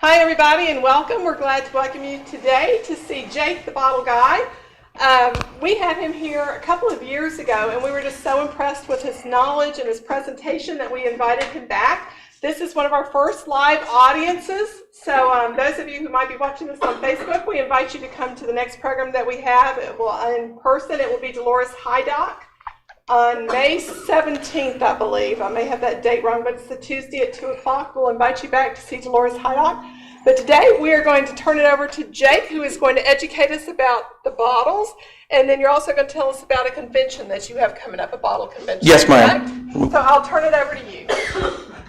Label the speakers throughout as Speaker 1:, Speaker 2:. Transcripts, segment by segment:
Speaker 1: Hi everybody and welcome. We're glad to welcome you today to see Jake the Bottle Guy. We had him here a couple of years ago and we were just so impressed with his knowledge and his presentation that we invited him back. This is one of our first live audiences, so those of you who might be watching this on Facebook, we invite you to come to the next program that we have. In person, it will be Dolores Hydock on May 17th, I believe. I may have that date wrong, but it's the Tuesday at 2 o'clock. We'll invite you back to see Dolores Hydock. But today we are going to turn it over to Jake, who is going to educate us about the bottles, and then you're also going to tell us about a convention that you have coming up, a bottle convention.
Speaker 2: Yes, ma'am.
Speaker 1: Right? So I'll turn it over to you.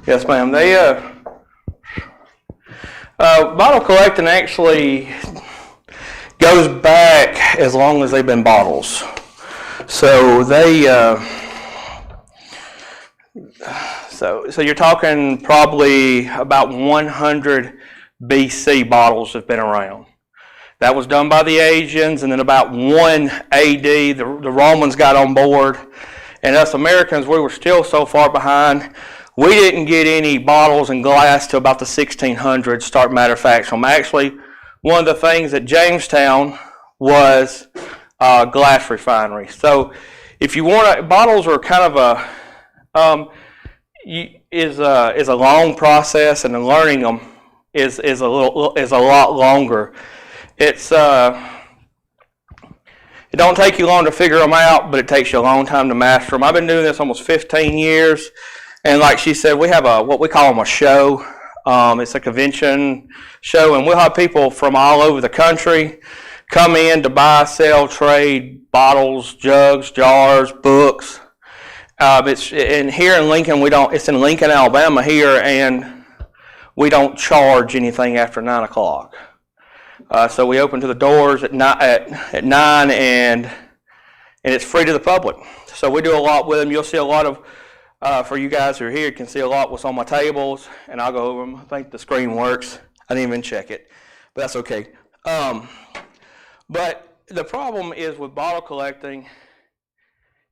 Speaker 2: Yes, ma'am. Bottle collecting actually goes back as long as they've been bottles. So so you're talking probably about 100 BC bottles have been around. That was done by the Asians, and then about 1 AD, the Romans got on board, and us Americans, we were still so far behind. We didn't get any bottles and glass till about the 1600s, start manufacturing them. Actually, one of the things at Jamestown was a glass refinery. So if you want bottles are kind of a long process, and then learning them is a lot longer. It don't take you long to figure them out, but it takes you a long time to master them. I've been doing this almost 15 years, and like she said, we have what we call them a show. It's a convention show, and we'll have people from all over the country come in to buy, sell, trade bottles, jugs, jars, books. It's in here in Lincoln. It's in Lincoln, Alabama here, and we don't charge anything after 9 o'clock. So we open to the doors at 9, and it's free to the public. So we do a lot with them. You'll see a lot of, for you guys who are here, you can see a lot what's on my tables, and I'll go over them. I think the screen works. I didn't even check it, but that's okay. But the problem is with bottle collecting,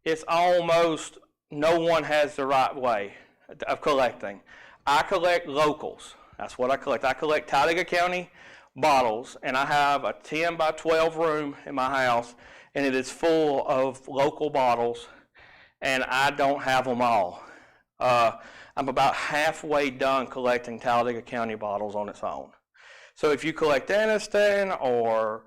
Speaker 2: it's almost no one has the right way of collecting. I collect locals. That's what I collect. I collect Talladega County bottles, and I have a 10 by 12 room in my house, and it is full of local bottles, and I don't have them all. I'm about halfway done collecting Talladega County bottles on its own. So if you collect Anniston or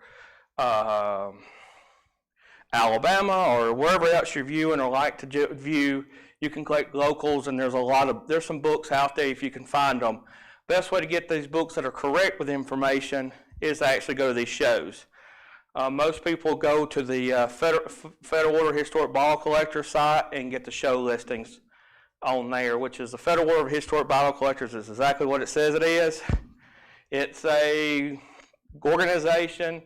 Speaker 2: Alabama or wherever else you're viewing or like to view, you can collect locals, and there's some books out there if you can find them. Best way to get these books that are correct with information is to actually go to these shows. Most people go to the Federal Order of Historic Bottle Collectors site and get the show listings on there, which is the Federal Order of Historic Bottle Collectors is exactly what it says it is. It's a organization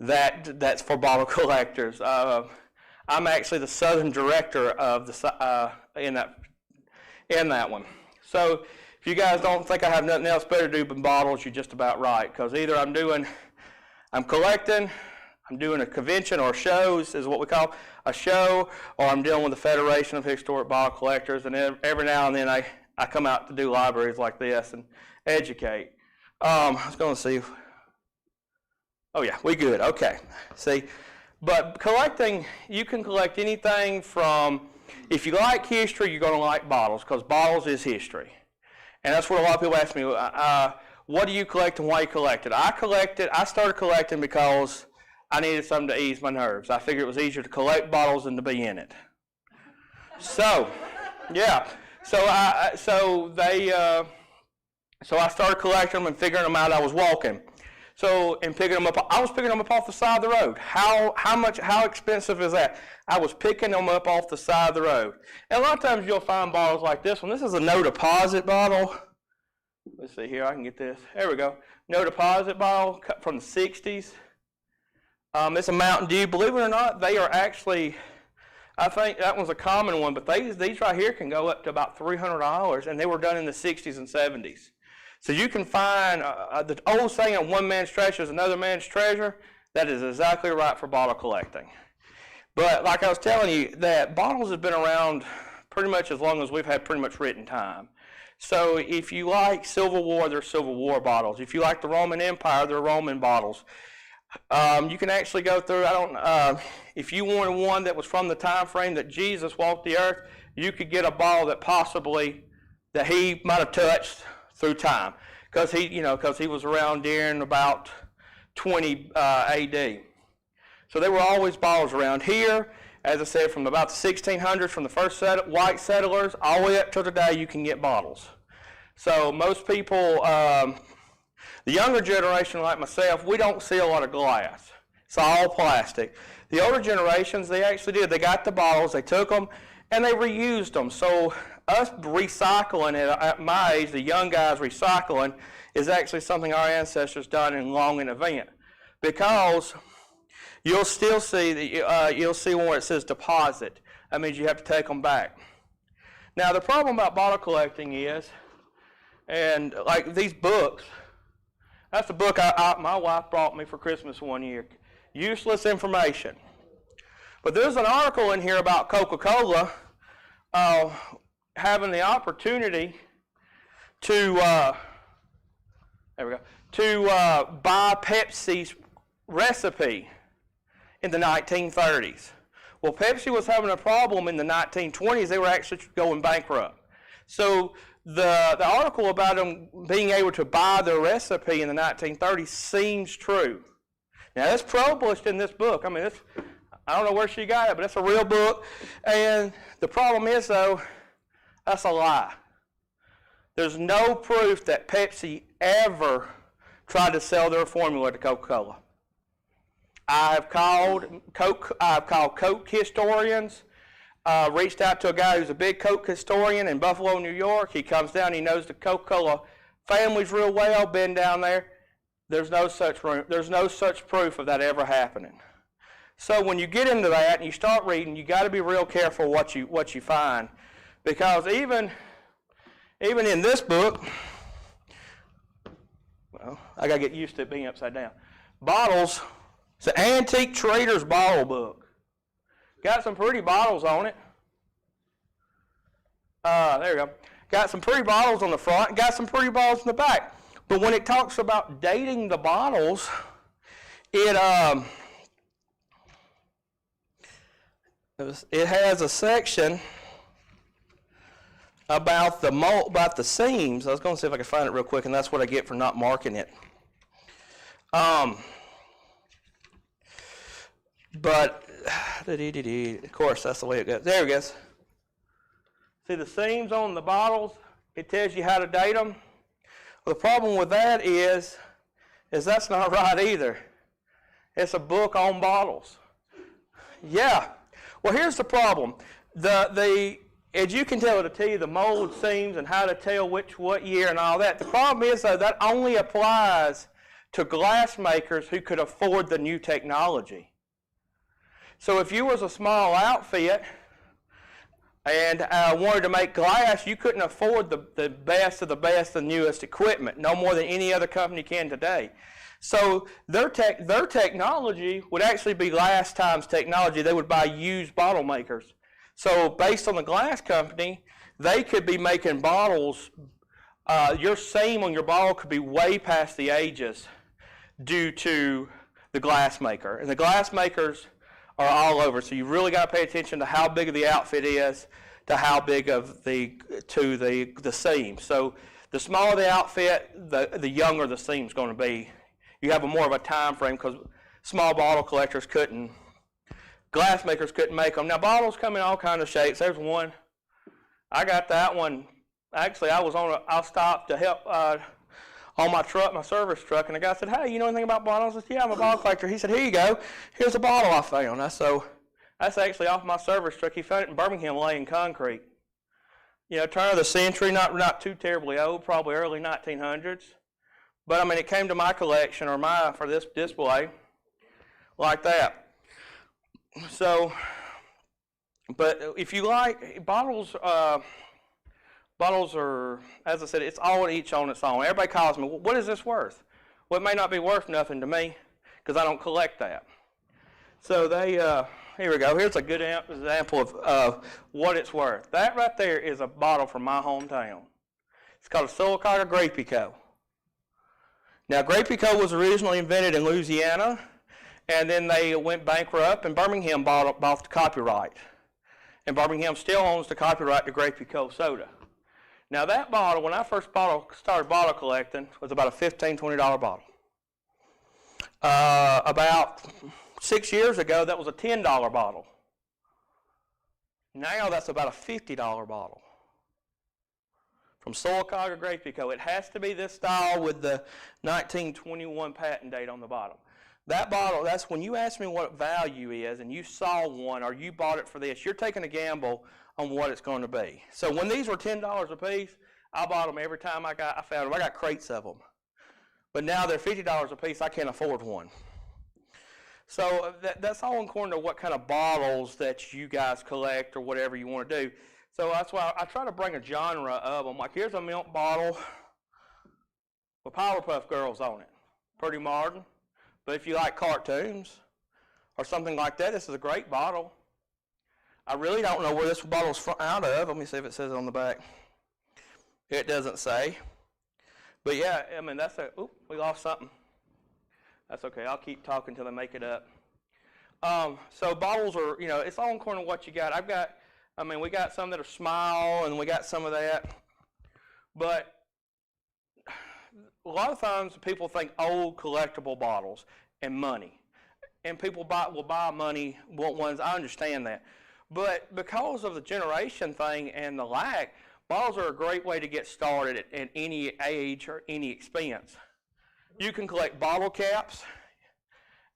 Speaker 2: that's for bottle collectors. I'm actually the Southern Director of the in that one. So if you guys don't think I have nothing else better to do than bottles, you're just about right. Because either I'm collecting, I'm doing a convention or shows is what we call a show, or I'm dealing with the Federation of Historic Bottle Collectors, and every now and then I come out to do libraries like this and educate. I was going to see. Oh yeah, we good. Okay. See, but collecting, you can collect anything from, if you like history, you're going to like bottles, because bottles is history. And that's what a lot of people ask me, what do you collect and why you collect it? I started collecting because I needed something to ease my nerves. I figured it was easier to collect bottles than to be in it. So, yeah. So I started collecting them and figuring them out. I was walking. So, and picking them up, I was picking them up off the side of the road. How expensive is that? I was picking them up off the side of the road. And a lot of times you'll find bottles like this one. This is a no deposit bottle. Let's see here, I can get this. There we go. No deposit bottle cut from the 60s. It's a Mountain Dew. Believe it or not, they are actually, I think that one's a common one, but these right here can go up to about $300, and they were done in the 60s and 70s. So you can find, the old saying, one man's treasure is another man's treasure. That is exactly right for bottle collecting. But like I was telling you, that bottles have been around pretty much as long as we've had pretty much written time. So if you like Civil War, they're Civil War bottles. If you like the Roman Empire, they're Roman bottles. You can actually go through, if you wanted one that was from the time frame that Jesus walked the earth, you could get a bottle that he might have touched through time. Because he was around during about 20 AD. So there were always bottles around here. As I said, from about the 1600s, from the first white settlers, all the way up to today, you can get bottles. So most people, the younger generation like myself, we don't see a lot of glass. It's all plastic. The older generations, they actually did. They got the bottles, they took them, and they reused them. So us recycling at my age, the young guys recycling, is actually something our ancestors done in long in advance. Because you'll still see you'll see where it says deposit. That means you have to take them back. Now the problem about bottle collecting is, and like these books, that's the book my wife brought me for Christmas one year. Useless information. But there's an article in here about Coca-Cola having the opportunity to buy Pepsi's recipe in the 1930s. Well, Pepsi was having a problem in the 1920s. They were actually going bankrupt. So the article about them being able to buy their recipe in the 1930s seems true. Now, that's published in this book. I mean, I don't know where she got it, but it's a real book. And the problem is, though, that's a lie. There's no proof that Pepsi ever tried to sell their formula to Coca-Cola. I've called Coke historians, reached out to a guy who's a big Coke historian in Buffalo, New York. He comes down, he knows the Coca-Cola families real well, been down there. There's no such proof of that ever happening. So when you get into that and you start reading, you got to be real careful what you find, because even in this book, well, I got to get used to it being upside down. Bottles. It's an antique trader's bottle book. Got some pretty bottles on it. There you go. Got some pretty bottles on the front. Got some pretty bottles in the back. But when it talks about dating the bottles, it has a section about the seams. I was going to see if I could find it real quick, and that's what I get for not marking it. But, of course, that's the way it goes. There it goes. See the seams on the bottles? It tells you how to date them. Well, the problem with that is that's not right either. It's a book on bottles. Yeah. Well, here's the problem. As you can tell, it'll tell you the mold seams and how to tell what year and all that. The problem is, though, that only applies to glass makers who could afford the new technology. So if you was a small outfit and wanted to make glass, you couldn't afford the best of the best, the newest equipment, no more than any other company can today. So their technology would actually be last time's technology. They would buy used bottle makers. So based on the glass company, they could be making bottles. Your seam on your bottle could be way past the ages due to the glass maker. And the glass makers are all over. So you really got to pay attention to how big of the outfit is, to how big of the seam. So the smaller the outfit, the younger the seam's going to be. You have more of a time frame because small bottle collectors glass makers couldn't make them. Now bottles come in all kinds of shapes. There's one. I got that one. Actually, I stopped to help on my truck, my service truck, and the guy said, "Hey, you know anything about bottles?" I said, "Yeah, I'm a bottle collector." He said, "Here you go. Here's a bottle I found." That's actually off my service truck. He found it in Birmingham laying concrete. Turn of the century, not too terribly old, probably early 1900s. But I mean, it came to my collection for this display like that. So, but if you like bottles, bottles are, as I said, it's all each on its own. Everybody calls me, well, what is this worth? Well, it may not be worth nothing to me because I don't collect that. So here we go. Here's a good example of what it's worth. That right there is a bottle from my hometown. It's called a Sylacauga Grapeco. Now, Grapeco was originally invented in Louisiana, and then they went bankrupt, and Birmingham bought the copyright. And Birmingham still owns the copyright to Grapeco soda. Now, that bottle, when I first started bottle collecting, was about a $15, $20 bottle. About 6 years ago, that was a $10 bottle. Now, that's about a $50 bottle. From Sylacauga Grapeco. It has to be this style with the 1921 patent date on the bottom. That bottle, that's when you ask me what value is and you saw one or you bought it for this, you're taking a gamble on what it's going to be. So when these were $10 a piece, I bought them every time I found them. I got crates of them. But now they're $50 a piece. I can't afford one. So that's all according to what kind of bottles that you guys collect or whatever you want to do. So that's why I try to bring a genre of them. Like here's a milk bottle with Powerpuff Girls on it. Pretty modern. But if you like cartoons or something like that, this is a great bottle. I really don't know where this bottle's out of. Let me see if it says it on the back. It doesn't say. But yeah, I mean, that's a, oop, we lost something. That's okay. I'll keep talking till they make it up. So bottles are, you know, it's all according to what you got. We got some that are Smile, and we got some of that. But a lot of times people think old collectible bottles and money. And people will buy money, want ones. I understand that. But because of the generation thing and the lack, bottles are a great way to get started at any age or any expense. You can collect bottle caps,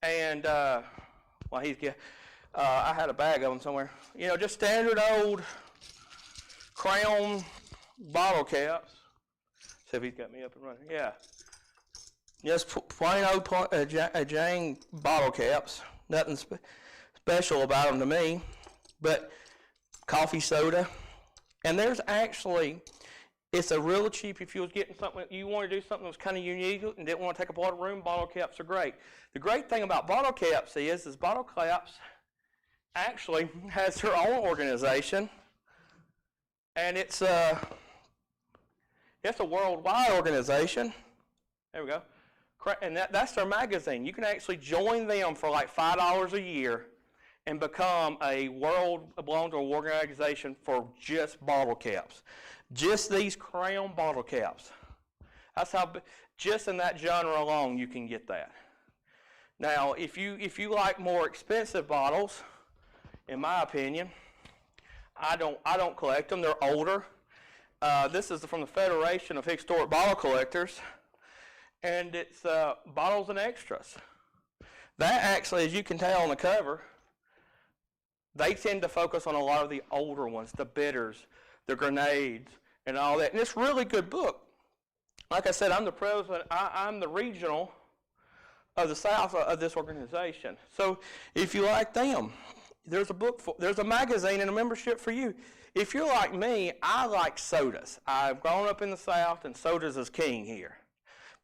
Speaker 2: and I had a bag of them somewhere. You know, just standard old Crown bottle caps. See if he's got me up and running. Yeah. Just plain old Jane bottle caps. Nothing special about them to me. But coffee soda. And there's actually, it's a real cheap, if you was getting something, you want to do something that was kind of unique and didn't want to take up a lot of room, bottle caps are great. The great thing about bottle caps is bottle caps actually has their own organization. And it's a worldwide organization. There we go. And that's their magazine. You can actually join them for like $5 a year and become belong to an organization for just bottle caps. Just these Crown bottle caps. That's how, just in that genre alone, you can get that. Now, if you like more expensive bottles, in my opinion, I don't collect them. They're older. This is from the Federation of Historic Bottle Collectors, and it's bottles and extras. That actually, as you can tell on the cover, they tend to focus on a lot of the older ones, the bitters, the grenades, and all that. And it's a really good book. Like I said, I'm the president. I'm the regional of the South of this organization. So if you like them, there's a magazine and a membership for you. If you're like me, I like sodas. I've grown up in the South, and sodas is king here.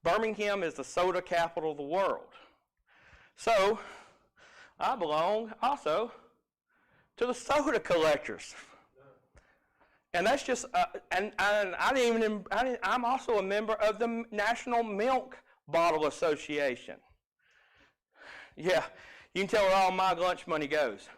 Speaker 2: Birmingham is the soda capital of the world. So I belong also to the soda collectors. And that's just, I'm also a member of the National Milk Bottle Association. Yeah, you can tell where all my lunch money goes.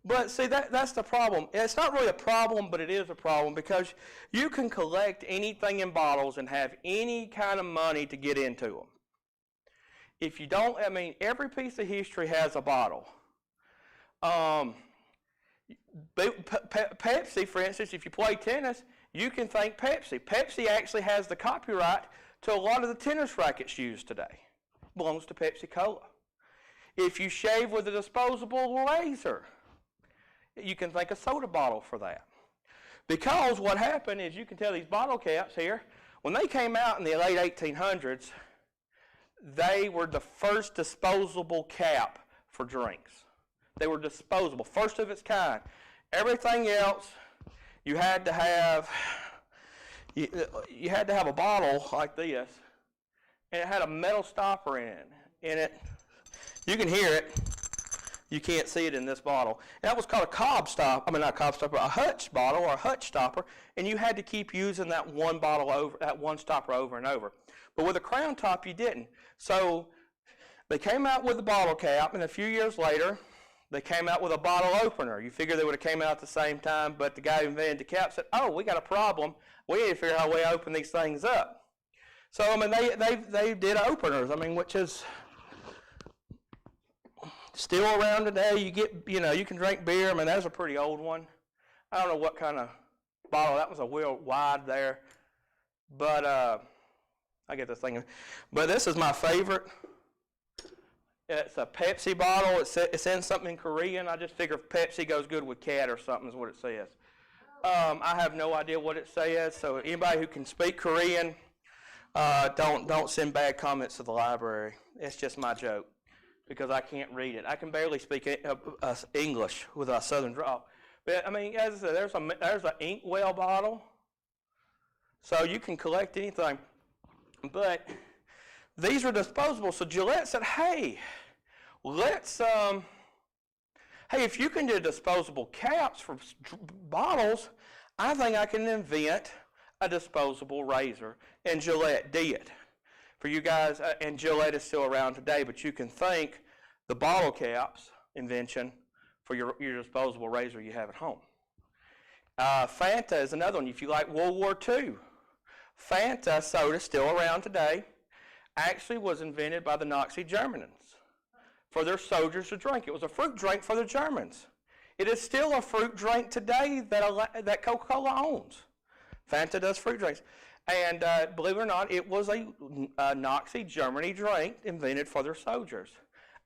Speaker 2: But see, that's the problem. It's not really a problem, but it is a problem because you can collect anything in bottles and have any kind of money to get into them. If you don't, every piece of history has a bottle. Pepsi, for instance, if you play tennis, you can thank Pepsi. Pepsi actually has the copyright to a lot of the tennis rackets used today. It belongs to Pepsi Cola. If you shave with a disposable razor, you can thank a soda bottle for that. Because what happened is, you can tell these bottle caps here, when they came out in the late 1800s, they were the first disposable cap for drinks. They were disposable, first of its kind. Everything else, you had to have a bottle like this, and it had a metal stopper in it. You can hear it. You can't see it in this bottle. And that was called a cob stop. I mean, not a cob stopper, a hutch bottle or a hutch stopper. And you had to keep using that one bottle over, that one stopper over and over. But with a crown top, you didn't. So they came out with the bottle cap, and a few years later, they came out with a bottle opener. You figure they would have came out at the same time, but the guy who invented the cap said, "Oh, we got a problem. We need to figure out how we open these things up." So I mean, they did openers. I mean, which is still around today. You can drink beer. I mean, that's a pretty old one. I don't know what kind of bottle. That was a real wide there, but I get this thing. But this is my favorite. It's a Pepsi bottle. It's in something in Korean. I just figure Pepsi goes good with cat or something is what it says. I have no idea what it says. So anybody who can speak Korean, don't send bad comments to the library. It's just my joke because I can't read it. I can barely speak English with a southern drawl. But I mean, as I said, there's an inkwell bottle. So you can collect anything. But these are disposable. So Gillette said, hey, if you can do disposable caps for bottles, I think I can invent a disposable razor. And Gillette did. For you guys, and Gillette is still around today, but you can thank the bottle caps invention for your disposable razor you have at home. Fanta is another one. If you like World War II, Fanta soda, still around today, actually was invented by the Nazi Germans for their soldiers to drink. It was a fruit drink for the Germans. It is still a fruit drink today that Coca-Cola owns. Fanta does fruit drinks. And believe it or not, it was a Nazi Germany drink invented for their soldiers.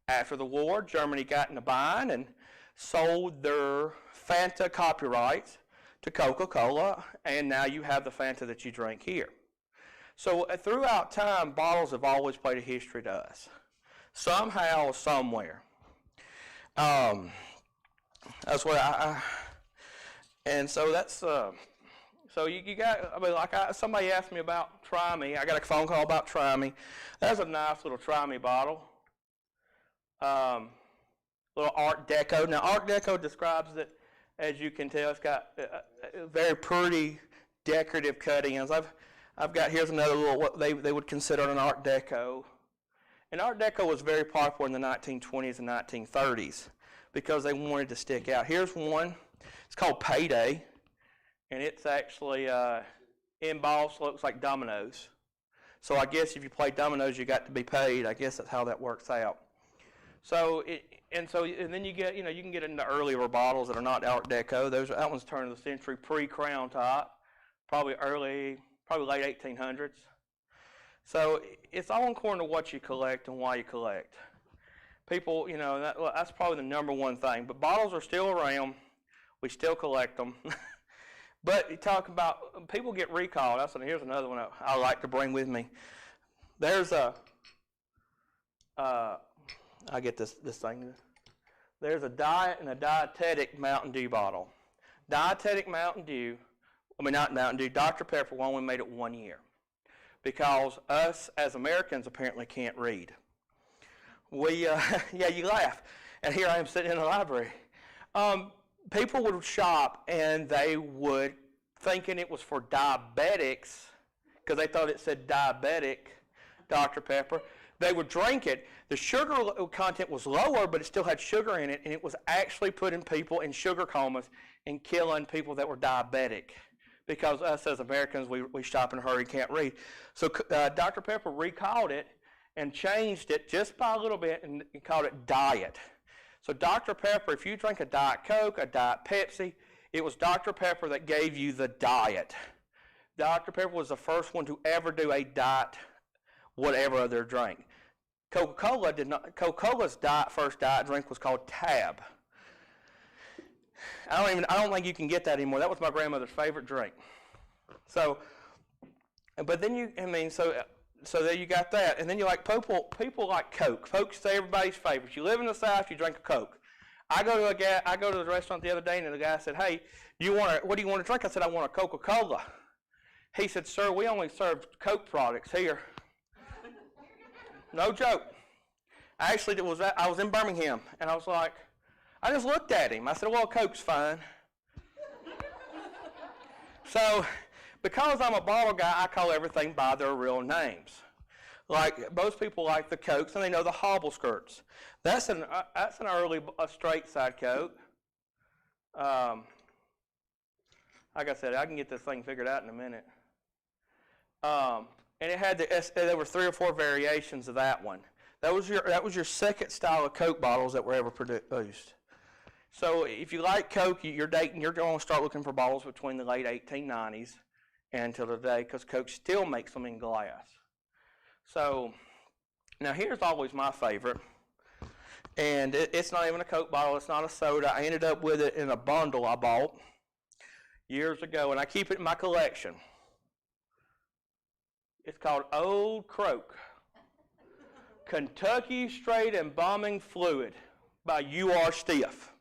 Speaker 2: After the war, Germany got in a bind and sold their Fanta copyrights to Coca-Cola, and now you have the Fanta that you drink here. So throughout time, bottles have always played a history to us, somehow, somewhere. That's what and so that's so you got. I mean, somebody asked me about Try Me. I got a phone call about Try Me. That's a nice little Try Me bottle. Little Art Deco. Now Art Deco describes it, as you can tell, it's got very pretty decorative cut-ins. I've got, here's another little, what they would consider an Art Deco. And Art Deco was very popular in the 1920s and 1930s because they wanted to stick out. Here's one. It's called Payday. And it's actually embossed, looks like dominoes. So I guess if you play dominoes, you got to be paid. I guess that's how that works out. So and then you get, you can get into earlier bottles that are not Art Deco. That one's turn of the century, pre-crown top, probably late 1800s. So it's all according to what you collect and why you collect. People, that's probably the number one thing. But bottles are still around. We still collect them. But you talk about, people get recalled. Here's another one I like to bring with me. There's I get this thing. There's a diet and a dietetic Mountain Dew bottle. Dietetic Mountain Dew, not Mountain Dew, Dr. Pepper only made it 1 year because us as Americans apparently can't read. Yeah, you laugh. And here I am sitting in the library. People would shop and they would, thinking it was for diabetics, because they thought it said diabetic Dr. Pepper, they would drink it. The sugar content was lower, but it still had sugar in it, and it was actually putting people in sugar comas and killing people that were diabetic. Because us as Americans, we shop in a hurry, can't read. So Dr. Pepper recalled it and changed it just by a little bit and called it Diet. So Dr. Pepper, if you drink a Diet Coke, a Diet Pepsi, it was Dr. Pepper that gave you the diet. Dr. Pepper was the first one to ever do a diet, whatever other drink. Coca-Cola did not. Coca-Cola's first diet drink was called Tab. I don't think you can get that anymore. That was my grandmother's favorite drink. So, but then so there you got that, and then you like people like Coke. Coke's everybody's favorite. You live in the South, you drink a Coke. I go to the restaurant the other day, and the guy said, "Hey, what do you want to drink?" I said, "I want a Coca-Cola." He said, "Sir, we only serve Coke products here." No joke. Actually, I was in Birmingham, and I was like, I just looked at him. I said, well, Coke's fine. So, because I'm a bottle guy, I call everything by their real names. Like, most people like the Cokes, and they know the hobble skirts. That's an early straight side Coke. Like I said, I can get this thing figured out in a minute. And it had there were 3 or 4 variations of that one. That was your second style of Coke bottles that were ever produced. So if you like Coke, you're going to start looking for bottles between the late 1890s and until today, because Coke still makes them in glass. So now here's always my favorite, and it's not even a Coke bottle. It's not a soda. I ended up with it in a bundle I bought years ago, and I keep it in my collection. It's called Old Croak, Kentucky Straight Embalming Fluid by U.R. Stiff.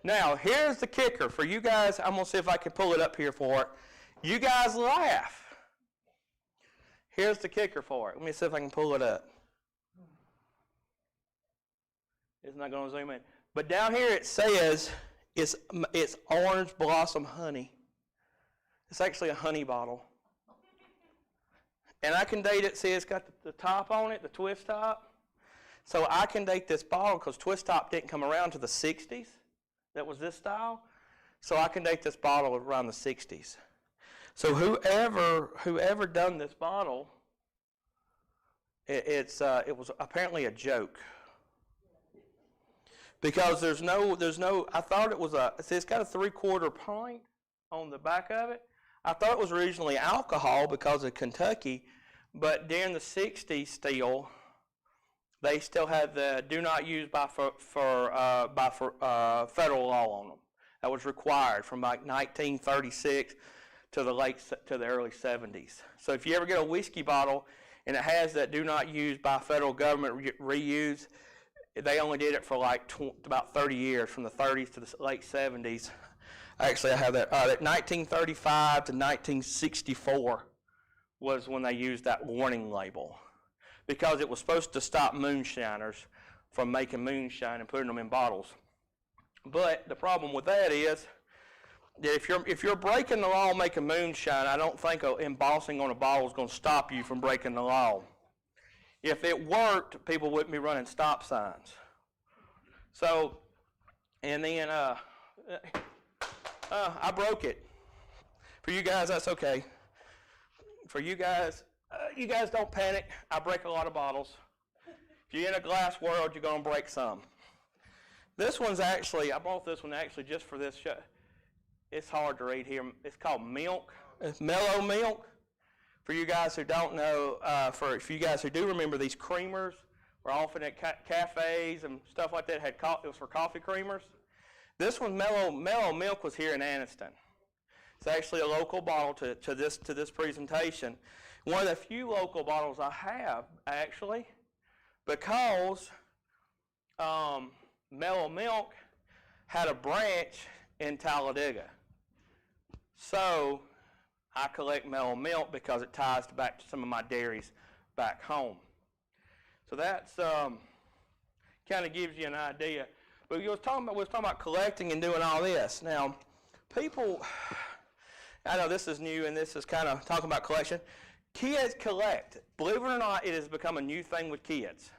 Speaker 2: Now, here's the kicker for you guys. I'm going to see if I can pull it up here for it. You guys laugh. Here's the kicker for it. Let me see if I can pull it up. It's not going to zoom in. But down here it says it's orange blossom honey. It's actually a honey bottle. And I can date it. See, it's got the top on it, the twist top. So I can date this bottle because twist top didn't come around to the 60s. That was this style. So I can date this bottle around the 60s. So whoever done this bottle, it was apparently a joke. Because there's no, I thought it was it's got a 3/4 pint on the back of it. I thought it was originally alcohol because of Kentucky, but during the 60s still, they still had the do not use by federal law on them. That was required from like 1936 to the early 70s. So if you ever get a whiskey bottle and it has that do not use by federal government reuse, they only did it for like about 30 years, from the 30s to the late 70s. Actually, I have that. 1935 to 1964 was when they used that warning label, because it was supposed to stop moonshiners from making moonshine and putting them in bottles. But the problem with that is that if you're breaking the law making moonshine, I don't think embossing on a bottle is going to stop you from breaking the law. If it worked, people wouldn't be running stop signs. So, and then I broke it. For you guys, that's okay. For you guys don't panic. I break a lot of bottles. If you're in a glass world, you're going to break some. This one's actually, I bought this one actually just for this show. It's hard to read here. It's called Milk. It's Mellow Milk. For you guys who don't know, for you guys who do remember, these creamers were often at cafes and stuff like that. It was for coffee creamers. This one, Mellow Milk, was here in Anniston. It's actually a local bottle to this presentation. One of the few local bottles I have, actually, because Mellow Milk had a branch in Talladega. So I collect Mellow Milk because it ties back to some of my dairies back home. So that's kind of gives you an idea. But we was talking about collecting and doing all this. Now, people, I know this is new and this is kind of talking about collection. Kids collect. Believe it or not, it has become a new thing with kids.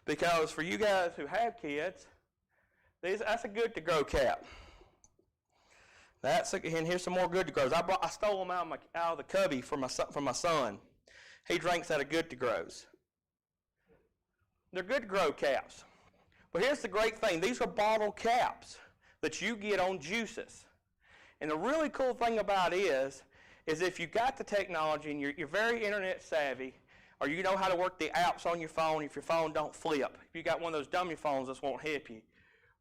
Speaker 2: Because for you guys who have kids, that's a Good to Grow cap. And here's some more Good to Grows. I stole them out of the cubby for my son. He drinks out of Good to Grows. They're Good to Grow caps. But here's the great thing. These are bottle caps that you get on juices. And the really cool thing about it is if you got the technology and you're very internet savvy, or you know how to work the apps on your phone, if your phone don't flip. If you got one of those dummy phones, this won't help you.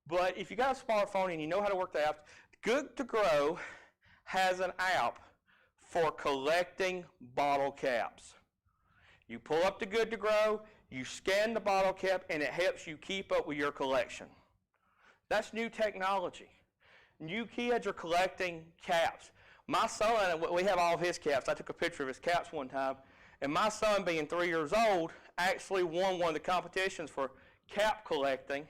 Speaker 2: But if you got a smartphone and you know how to work the apps, Good to Grow has an app for collecting bottle caps. You pull up the Good to Grow, you scan the bottle cap, and it helps you keep up with your collection. That's new technology. New kids are collecting caps. My son, we have all of his caps. I took a picture of his caps one time, and my son, being 3 years old, actually won one of the competitions for cap collecting,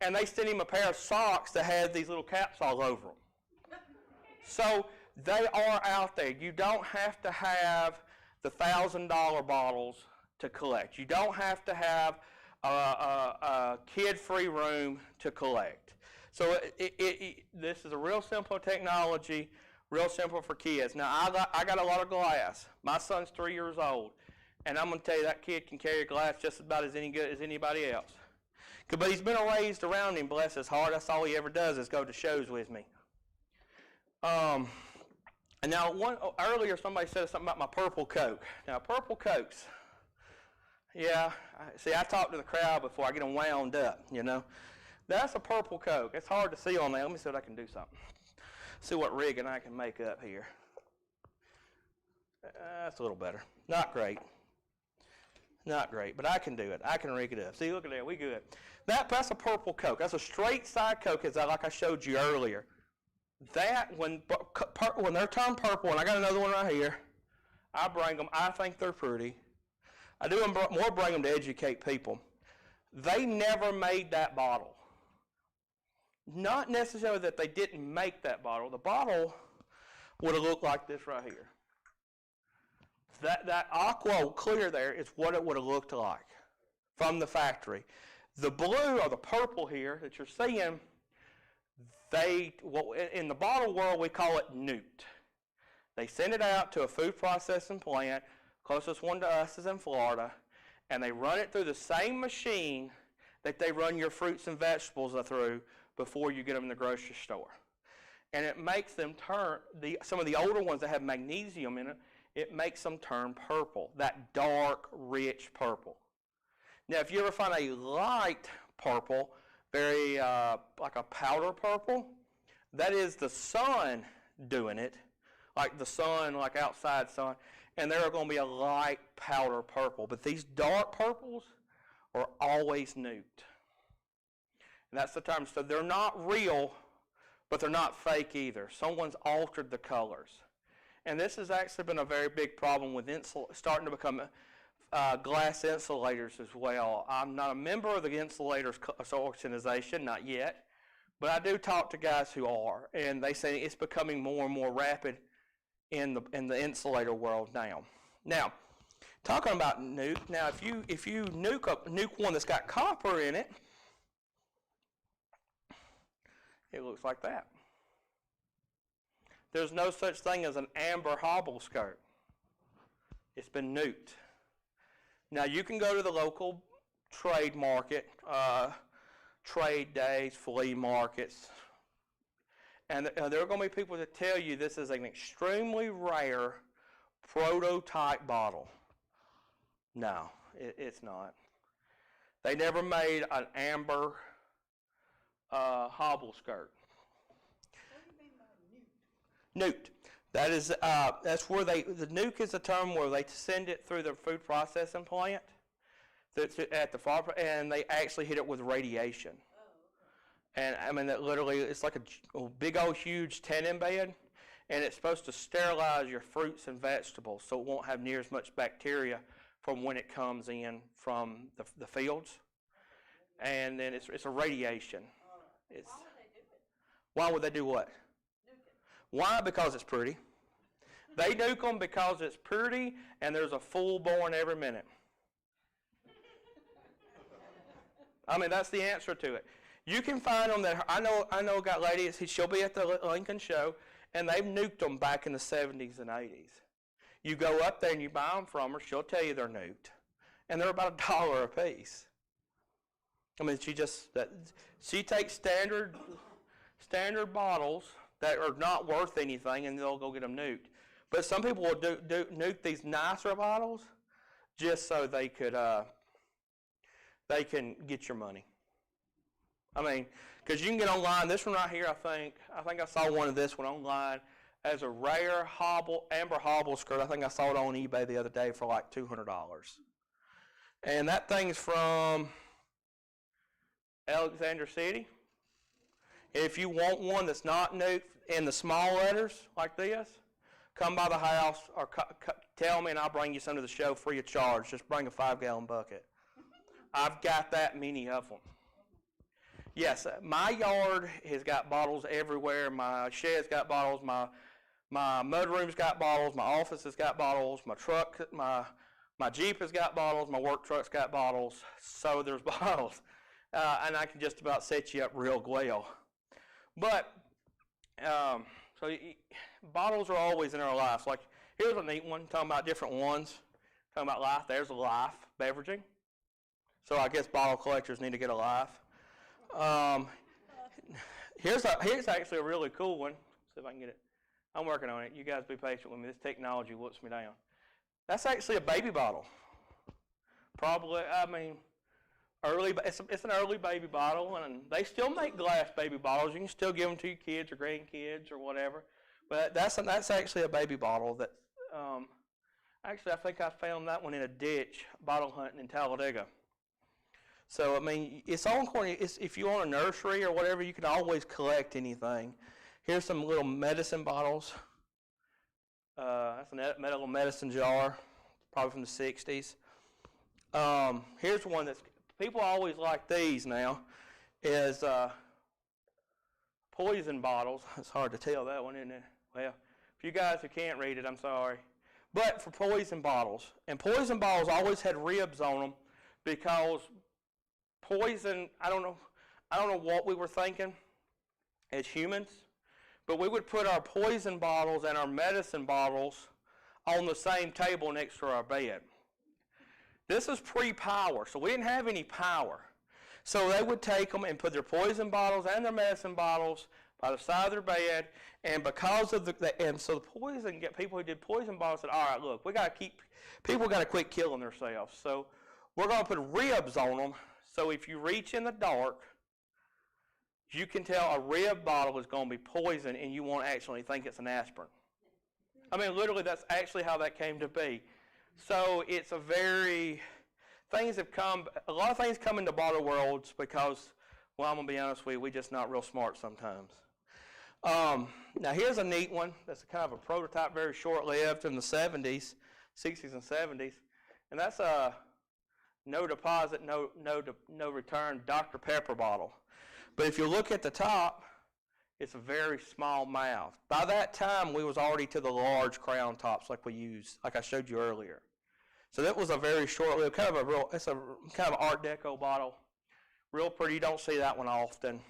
Speaker 2: and they sent him a pair of socks that had these little caps all over them. So they are out there. You don't have to have the $1,000 bottles to collect. You don't have to have a kid-free room to collect. So this is a real simple technology, real simple for kids. Now, I got a lot of glass. My son's 3 years old, and I'm going to tell you that kid can carry glass just about as any good as anybody else. But he's been raised around him, bless his heart. That's all he ever does is go to shows with me. And now, earlier somebody said something about my purple Coke. Now, purple Cokes, yeah, see, I talk to the crowd before I get them wound up, you know. That's a purple Coke. It's hard to see on there. Let me see what I can do something. See what rigging I can make up here. That's a little better. Not great. Not great, but I can do it. I can rig it up. See, look at that. We good. That's a purple Coke. That's a straight side Coke, like I showed you earlier. That, when they're turned purple, and I got another one right here, I bring them. I think they're pretty. I do more bring them to educate people. They never made that bottle. Not necessarily that they didn't make that bottle. The bottle would have looked like this right here. That aqua clear there is what it would have looked like from the factory. The blue or the purple here that you're seeing, in the bottle world we call it newt. They send it out to a food processing plant. Closest one to us is in Florida, and they run it through the same machine that they run your fruits and vegetables through before you get them in the grocery store. And it makes them turn, some of the older ones that have magnesium in it, it makes them turn purple, that dark, rich purple. Now, if you ever find a light purple, very like a powder purple, that is the sun doing it, like the sun, like outside sun, and they're going to be a light powder purple. But these dark purples are always newt. And that's the term. So they're not real, but they're not fake either. Someone's altered the colors. And this has actually been a very big problem with starting to become glass insulators as well. I'm not a member of the Insulators Organization, not yet, but I do talk to guys who are, and they say it's becoming more and more rapid in the insulator world now. Now, talking about nuke. Now, if you nuke one that's got copper in it, it looks like that. There's no such thing as an amber hobble skirt. It's been nuked. Now, you can go to the local trade market, trade days, flea markets, and there are going to be people that tell you this is an extremely rare prototype bottle. No, it's not. They never made an amber hobble skirt.
Speaker 1: What do you mean by newt?
Speaker 2: Newt. That is, that's where the nuke is a term where they send it through the food processing plant that's at the farm, and they actually hit it with radiation.
Speaker 1: Oh, okay.
Speaker 2: And I mean, that literally, it's like a big old huge tenon bed, and it's supposed to sterilize your fruits and vegetables so it won't have near as much bacteria from when it comes in from the fields. And then it's a radiation.
Speaker 1: Right. Why would they do it?
Speaker 2: Why would they do what? Why? Because it's pretty. They nuke them because it's pretty and there's a fool born every minute. I mean, that's the answer to it. You can find them that, I know a got lady, she'll be at the Lincoln show, and they've nuked them back in the 70s and 80s. You go up there and you buy them from her, she'll tell you they're nuked. And they're about $1 a piece. I mean, she takes standard bottles that are not worth anything, and they'll go get them nuked. But some people will nuke these nicer bottles just so they can get your money. I mean, because you can get online. This one right here, I think I saw one of this one online as a rare amber hobble skirt. I think I saw it on eBay the other day for like $200. And that thing's from Alexander City. If you want one that's not nuked in the small letters like this, come by the house or tell me and I'll bring you some to the show free of charge. Just bring a 5-gallon bucket. I've got that many of them. Yes, my yard has got bottles everywhere. My shed's got bottles. My mudroom's got bottles. My office has got bottles. My truck, my Jeep has got bottles. My work truck's got bottles. So there's bottles, and I can just about set you up real well. But bottles are always in our lives. Like here's a neat one talking about different ones. Talking about life. There's a life beveraging. So I guess bottle collectors need to get a life. Here's actually a really cool one. See if I can get it. I'm working on it. You guys be patient with me. This technology whoops me down. That's actually a baby bottle. Probably, I mean, it's an early baby bottle, and they still make glass baby bottles. You can still give them to your kids or grandkids or whatever. But that's actually a baby bottle that, actually I think I found that one in a ditch bottle hunting in Talladega. So, I mean, it's on corny. If you own a nursery or whatever, you can always collect anything. Here's some little medicine bottles. That's a metal medicine jar, probably from the 60s. Here's one that's, people always like these now, is poison bottles. It's hard to tell that one, isn't it? Well, for you guys who can't read it, I'm sorry. But for poison bottles, and poison bottles always had ribs on them because poison, I don't know what we were thinking as humans, but we would put our poison bottles and our medicine bottles on the same table next to our bed. This is pre-power, so we didn't have any power. So they would take them and put their poison bottles and their medicine bottles by the side of their bed, and because of so the poison, people who did poison bottles said, all right, look, people got to quit killing themselves. So we're going to put ribs on them. So if you reach in the dark, you can tell a rib bottle is going to be poison and you won't actually think it's an aspirin. I mean, literally, that's actually how that came to be. So it's a lot of things come into bottle worlds because, well, I'm going to be honest with you, we're just not real smart sometimes. Now here's a neat one that's kind of a prototype, very short-lived in the 60s and 70s. And that's a no deposit, no return Dr. Pepper bottle. But if you look at the top, it's a very small mouth. By that time, we was already to the large crown tops like we used, like I showed you earlier. So that was a very short-lived, it's a kind of Art Deco bottle. Real pretty, you don't see that one often.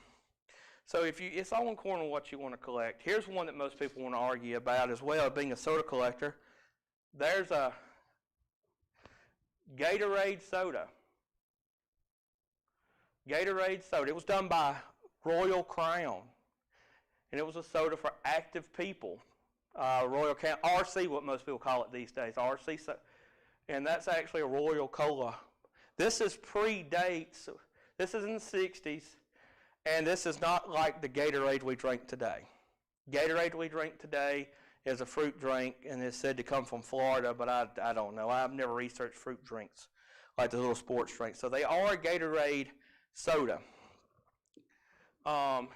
Speaker 2: So it's all in corner what you want to collect. Here's one that most people want to argue about as well, being a soda collector. There's a Gatorade soda. Gatorade soda. It was done by Royal Crown. And it was a soda for active people. Royal Crown, RC, what most people call it these days, RC. And that's actually a Royal Cola. This predates, this is in the 60s, and this is not like the Gatorade we drink today. Gatorade we drink today is a fruit drink, and it's said to come from Florida, but I don't know. I've never researched fruit drinks like the little sports drinks. So they are a Gatorade soda. So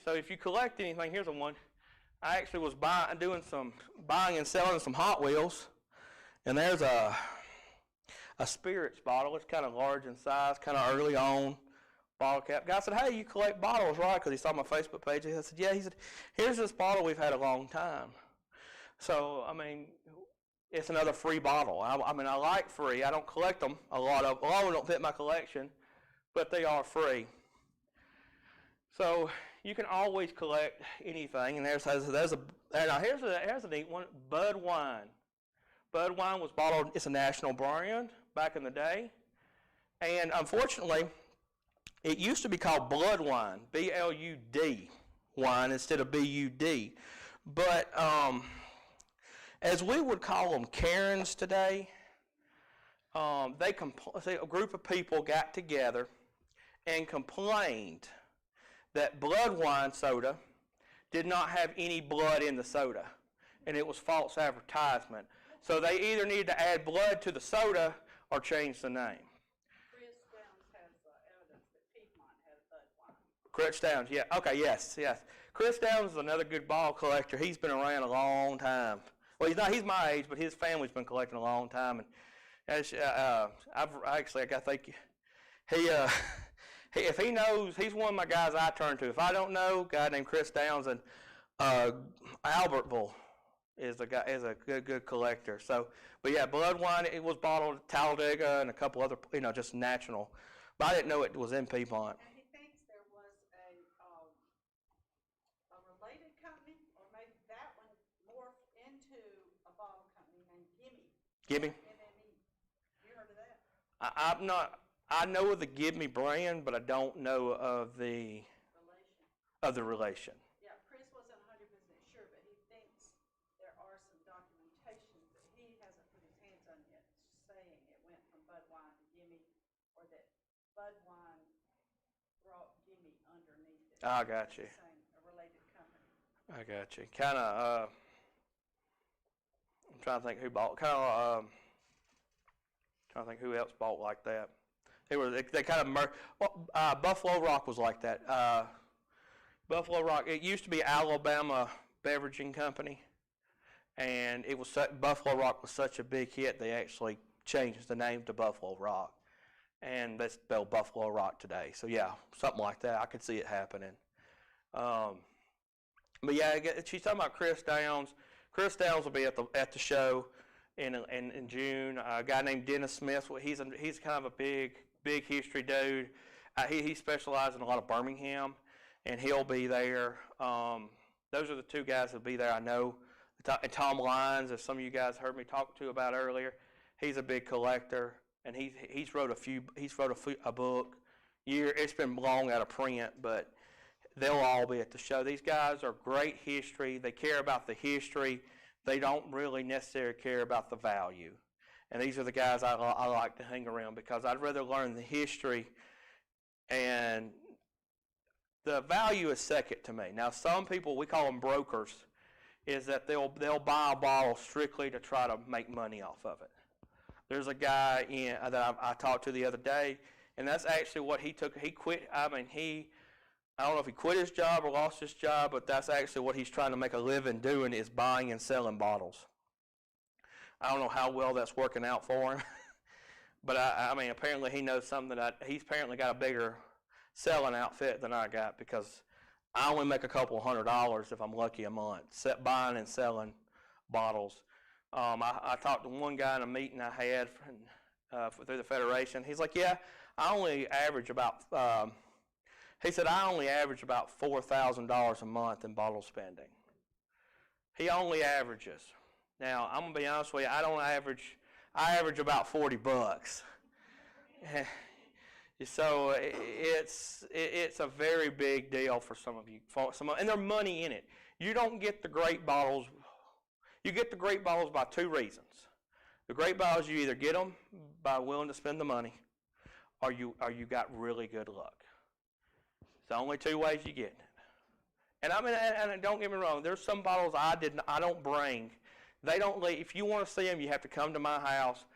Speaker 2: if you collect anything, here's one. I actually was buying and selling some Hot Wheels, and there's a spirits bottle. It's kind of large in size, kind of early on. Bottle cap. Guy said, hey, you collect bottles, right? Because he saw my Facebook page. I said, yeah. He said, here's this bottle we've had a long time. So, I mean, it's another free bottle. I like free. I don't collect them. A lot of them don't fit my collection, but they are free. So you can always collect anything. And here's a neat one. Bud wine. Bud wine was bottled. It's a national brand back in the day, and unfortunately, it used to be called blood wine, B-L-U-D wine instead of B-U-D. But as we would call them Karens today, a group of people got together and complained that blood wine soda did not have any blood in the soda, and it was false advertisement. So they either needed to add blood to the soda or change the name. Chris Downs, yeah. Okay, yes. Chris Downs is another good ball collector. He's been around a long time. Well, he's my age, but his family's been collecting a long time. And I think he, if he knows, he's one of my guys I turn to. If I don't know, a guy named Chris Downs in Albertville is a good collector. So, but yeah, blood wine, it was bottled at Talladega and a couple other, just national. But I didn't know it was in Piedmont.
Speaker 3: And he thinks there was a related company, or maybe that one morphed into a bottle company named Gimme.
Speaker 2: Gimme?
Speaker 3: NME. You heard of that?
Speaker 2: I'm not. I know of the Give Me brand, but I don't know of the relation.
Speaker 3: Yeah, Chris wasn't 100% sure, but he thinks there are some documentation that he hasn't put his hands on yet, saying it went from Bud Wine to Gimme, or that Bud Wine brought Gimme underneath it.
Speaker 2: I got you.
Speaker 3: A related company.
Speaker 2: I got you. Kind of. I'm trying to think who bought. Trying to think who else bought like that. They kind of Buffalo Rock was like that. Buffalo Rock. It used to be Alabama Beveraging Company, and it was Buffalo Rock was such a big hit they actually changed the name to Buffalo Rock, and that's spelled Buffalo Rock today. So yeah, something like that. I could see it happening. But yeah, she's talking about Chris Downs. Chris Downs will be at the show in June. A guy named Dennis Smith. He's kind of a big history dude. He specializes in a lot of Birmingham, and he'll be there. Those are the two guys that'll be there. I know. And Tom Lyons, as some of you guys heard me talk to about earlier, he's a big collector, and he's wrote a book. It's been long out of print, but they'll all be at the show. These guys are great history. They care about the history. They don't really necessarily care about the value. And these are the guys I like to hang around because I'd rather learn the history, and the value is second to me. Now, some people, we call them brokers, is that they'll buy a bottle strictly to try to make money off of it. There's a guy that I talked to the other day, and that's actually what he took. He quit. I don't know if he quit his job or lost his job, but that's actually what he's trying to make a living doing, is buying and selling bottles. I don't know how well that's working out for him, but apparently he knows something he's apparently got a bigger selling outfit than I got, because I only make a couple $100 if I'm lucky a month, buying and selling bottles. I talked to one guy in a meeting I had through the Federation. He's like, yeah, I only average about $4,000 a month in bottle spending. He only averages. Now, I'm going to be honest with you, I average about $40. So it's a very big deal for some of you, and there's money in it. You don't get the great bottles. You get the great bottles by two reasons. The great bottles, you either get them by willing to spend the money, or you got really good luck. It's the only two ways you get it. And and don't get me wrong, there's some bottles I don't bring. They don't leave. If you want to see them, you have to come to my house,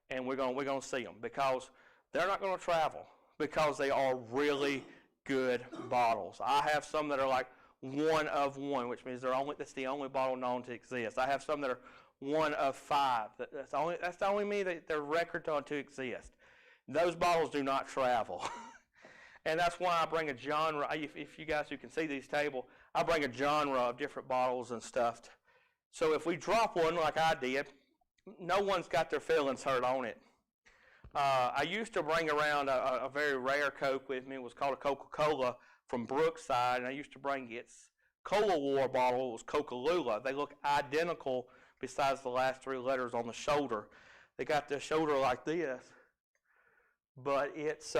Speaker 2: and we're going to see them, because they're not going to travel, because they are really good bottles. I have some that are like one of one, which means that's the only bottle known to exist. I have some that are one of five. That's the only me that they're record on to exist. Those bottles do not travel. And that's why I bring a genre. If you guys who can see these tables, I bring a genre of different bottles and stuff. So if we drop one like I did, no one's got their feelings hurt on it. I used to bring around a very rare Coke with me. It was called a Coca-Cola from Brookside, and I used to bring its Cola War bottle. It was Coca-Lula. They look identical besides the last three letters on the shoulder. They got the shoulder like this, but it's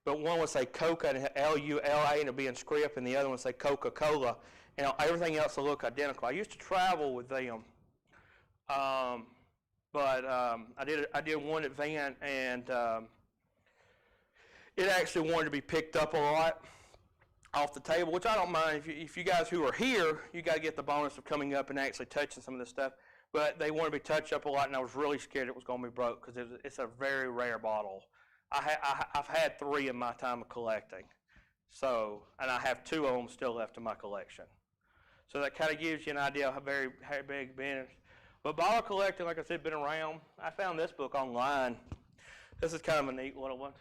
Speaker 2: but one would say Coca and L-U-L-A and it'd be in script, and the other one would say Coca-Cola. And everything else will look identical. I used to travel with them, but I did one at Van, and it actually wanted to be picked up a lot off the table, which I don't mind. If you guys who are here, you got to get the bonus of coming up and actually touching some of this stuff. But they wanted to be touched up a lot, and I was really scared it was going to be broke, because it's a very rare bottle. I've had 3 in my time of collecting, and I have 2 of them still left in my collection. So that kind of gives you an idea of how big it is. But bottle collecting, like I said, been around. I found this book online This is kind of a neat little one.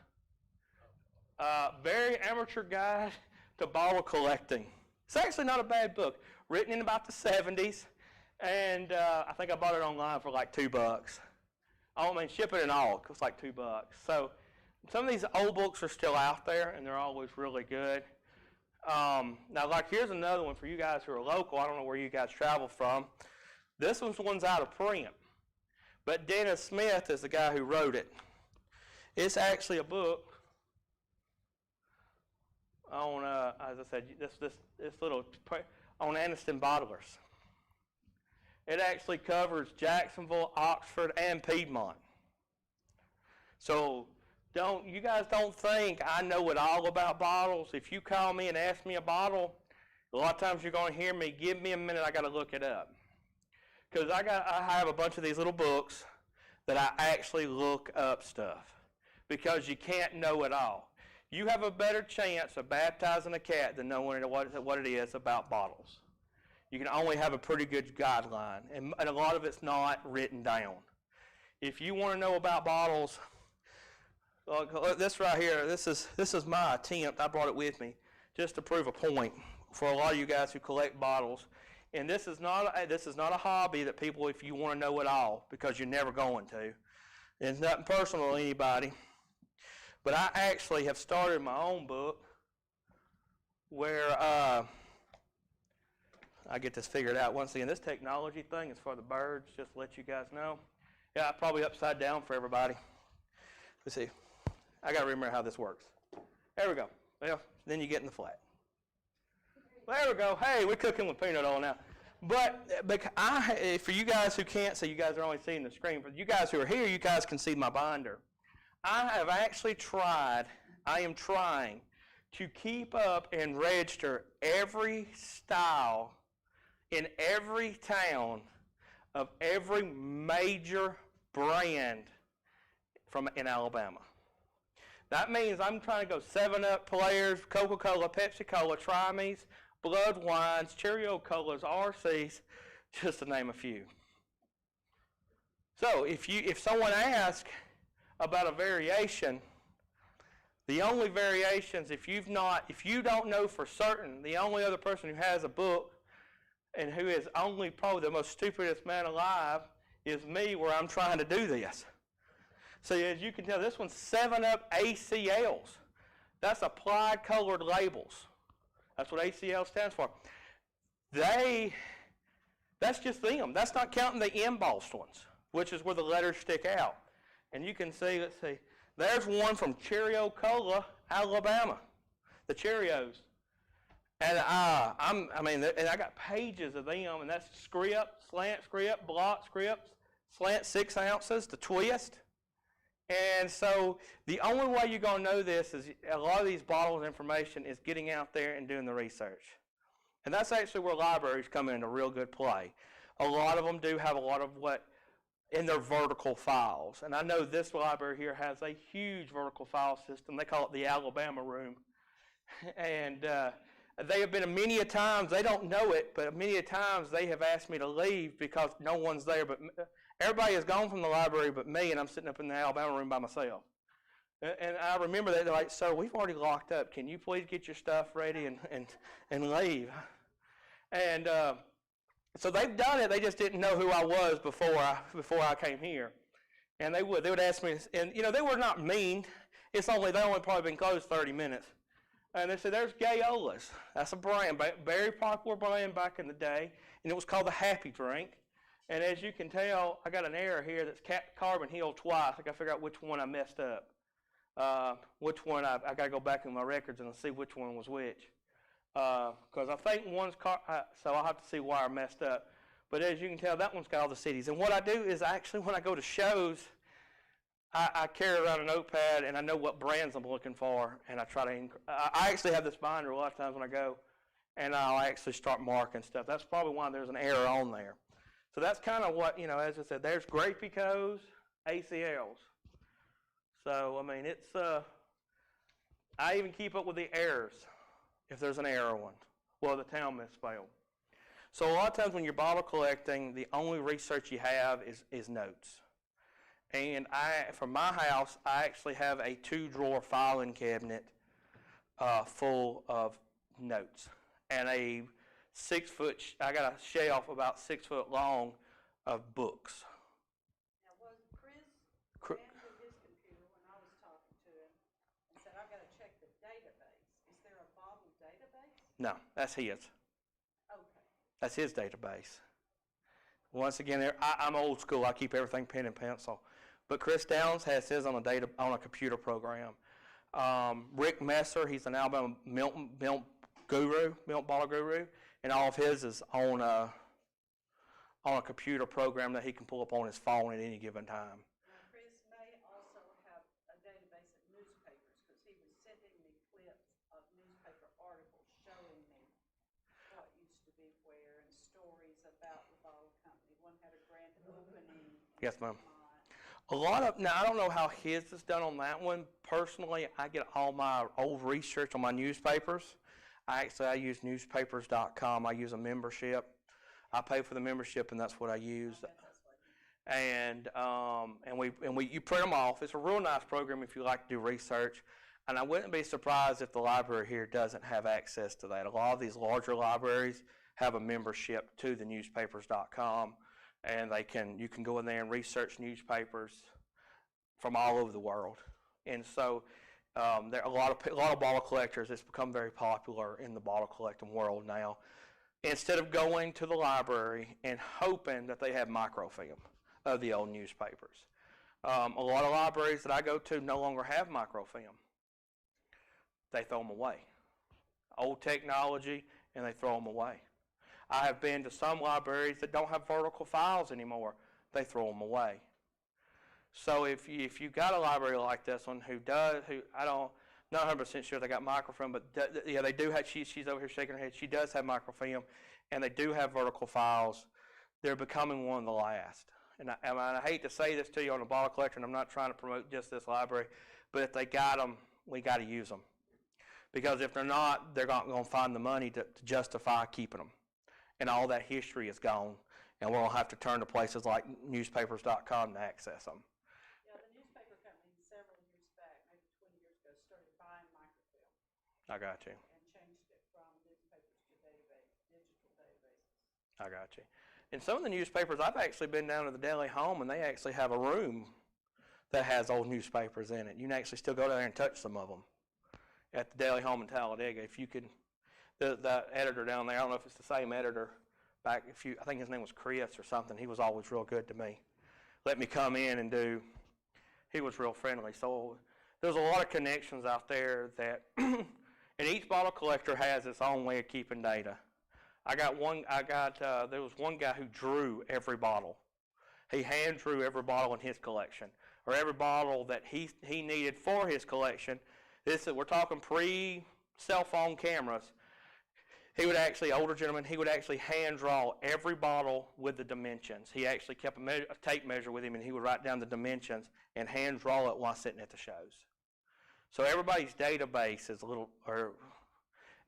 Speaker 2: Very Amateur Guide to Bottle Collecting. It's actually not a bad book. Written in about the 70s, and I think I bought it online for like $2. I mean, ship it and all, it was like $2. So some of these old books are still out there, and they're always really good. Now, like, here's another one for you guys who are local. I don't know where you guys travel from. This one's out of print, but Dennis Smith is the guy who wrote it. It's actually a book on, as I said, this little, on Anniston bottlers. It actually covers Jacksonville, Oxford, and Piedmont. So you guys don't think I know it all about bottles. If you call me and ask me a bottle, a lot of times you're going to hear me, give me a minute, I got to look it up. Because I have a bunch of these little books that I actually look up stuff. Because you can't know it all. You have a better chance of baptizing a cat than knowing what it is about bottles. You can only have a pretty good guideline, and a lot of it's not written down. If you want to know about bottles, this right here, this is my attempt. I brought it with me just to prove a point for a lot of you guys who collect bottles. And this is not a hobby that people, if you want to know it all, because you're never going to. It's nothing personal to anybody. But I actually have started my own book where I get this figured out. Once again, this technology thing is for the birds, just to let you guys know. Yeah, probably upside down for everybody. Let's see. I got to remember how this works. There we go. Well, then you get in the flat. There we go. Hey, we're cooking with peanut oil now. But for you guys who can't see, you guys are only seeing the screen. For you guys who are here, you guys can see my binder. I am trying to keep up and register every style in every town of every major brand in Alabama. That means I'm trying to go 7-Up players, Coca-Cola, Pepsi-Cola, Try-Me's, Blood Wines, Cheerio Colas, RC's, just to name a few. So if someone asks about a variation, the only variations, if you don't know for certain, the only other person who has a book and who is only probably the most stupidest man alive is me, where I'm trying to do this. So as you can tell, this one's 7-Up ACLs. That's applied colored labels. That's what ACL stands for. That's just them. That's not counting the embossed ones, which is where the letters stick out. And you can see, let's see, there's one from Cheerio Cola, Alabama, the Cheerios. And and I got pages of them, and that's script, slant script, block scripts, slant 6 ounces to twist. And so the only way you're going to know this is a lot of these bottles information is getting out there and doing the research. And that's actually where libraries come into real good play. A lot of them do have a lot of what in their vertical files. And I know this library here has a huge vertical file system. They call it the Alabama room. And they have been many a times, they don't know it, but many a times they have asked me to leave because no one's there. But everybody has gone from the library but me, and I'm sitting up in the Alabama room by myself. And I remember that they're like, "Sir, we've already locked up. Can you please get your stuff ready and leave?" And so they've done it. They just didn't know who I was before I came here. And they would ask me, and they were not mean. They only probably been closed 30 minutes. And they said, "There's Gayolas. That's a brand, very popular brand back in the day, and it was called the Happy Drink. And as you can tell, I got an error here that's carbon healed twice. I got to figure out which one I messed up. Which one I got to go back in my records and see which one was which. Because I think one's so I'll have to see why I messed up. But as you can tell, that one's got all the cities. And what I do is actually when I go to shows, I carry around a notepad and I know what brands I'm looking for, and I try to. I actually have this binder a lot of times when I go, and I'll actually start marking stuff. That's probably why there's an error on there. So that's kind of what, as I said, there's Grapicos, ACLs. So, I mean, it's, I even keep up with the errors if there's an error one. Well, the town misspelled. So a lot of times when you're bottle collecting, the only research you have is notes. And for my house, I actually have a 2-drawer filing cabinet full of notes. And I got a shelf about 6 foot long of books.
Speaker 3: Now, was Chris ran to his computer when I was talking to him and said, I've got to check the database. Is there a Bible database?
Speaker 2: No, that's his.
Speaker 3: Okay.
Speaker 2: That's his database. Once again, I'm old school. I keep everything pen and pencil. But Chris Downs has his on a computer program. Rick Messer, he's an Alabama milk bottle guru, and all of his is on a computer program that he can pull up on his phone at any given time.
Speaker 3: Now, Chris may also have a database of newspapers because he was sending me clips of newspaper articles showing me what used to be where and stories about the bottle company. One had a grand opening.
Speaker 2: Yes, ma'am. Now I don't know how his is done on that one. Personally, I get all my old research on my newspapers. I use newspapers.com. I use a membership. I pay for the membership, and that's what I use. And you print them off. It's a real nice program if you like to do research. And I wouldn't be surprised if the library here doesn't have access to that. A lot of these larger libraries have a membership to the newspapers.com. And you can go in there and research newspapers from all over the world. And so there are a lot of bottle collectors. It's become very popular in the bottle collecting world now. Instead of going to the library and hoping that they have microfilm of the old newspapers. A lot of libraries that I go to no longer have microfilm. They throw them away. Old technology, and they throw them away. I have been to some libraries that don't have vertical files anymore. They throw them away. So if you got a library like this one I don't, not 100% sure they got microfilm, but yeah, they do have, she's over here shaking her head. She does have microfilm, and they do have vertical files. They're becoming one of the last. And I hate to say this to you on a bottle collector, and I'm not trying to promote just this library, but if they got them, we got to use them. Because if they're not, they're not going to find the money to justify keeping them. And all that history is gone, and we'll have to turn to places like newspapers.com to access them.
Speaker 3: Yeah, the newspaper company several years back, maybe 20 years ago, started buying microfilm.
Speaker 2: I got you.
Speaker 3: And changed it from newspapers to digital databases.
Speaker 2: I got you. In some of the newspapers, I've actually been down to the Daily Home, and they actually have a room that has old newspapers in it. You can actually still go down there and touch some of them at the Daily Home in Talladega. If you could, the editor down there, I don't know if it's the same editor, I think his name was Chris or something. He was always real good to me. Let me come in and he was real friendly. So there's a lot of connections out there that, and each bottle collector has its own way of keeping data. There was one guy who drew every bottle. He hand drew every bottle in his collection, or every bottle that he needed for his collection. We're talking pre-cell phone cameras. Older gentleman, he would actually hand draw every bottle with the dimensions. He actually kept a tape measure with him, and he would write down the dimensions and hand draw it while sitting at the shows. So everybody's database is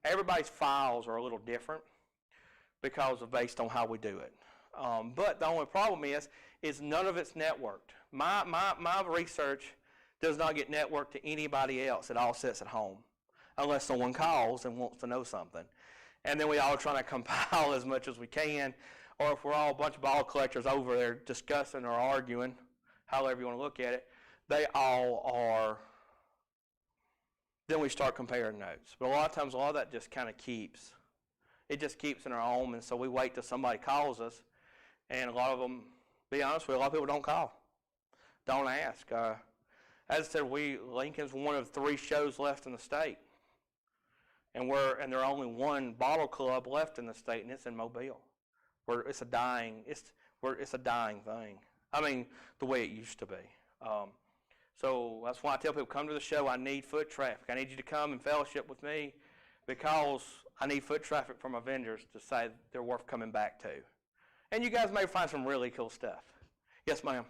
Speaker 2: everybody's files are a little different based on how we do it. But the only problem is none of it's networked. My research does not get networked to anybody else. It all sits at home, unless someone calls and wants to know something. And then we all try to compile as much as we can, or if we're all a bunch of bottle collectors over there discussing or arguing, however you want to look at it, they all are. Then we start comparing notes. But a lot of that just kind of keeps in our home, and so we wait till somebody calls us, and a lot of them, be honest with you, a lot of people don't call, don't ask. As I said, Lincoln's one of 3 shows left in the state. And there are only one bottle club left in the state, and it's in Mobile, where it's a dying thing. I mean, the way it used to be. So that's why I tell people, come to the show. I need foot traffic. I need you to come and fellowship with me, because I need foot traffic from my vendors to say they're worth coming back to. And you guys may find some really cool stuff. Yes, ma'am.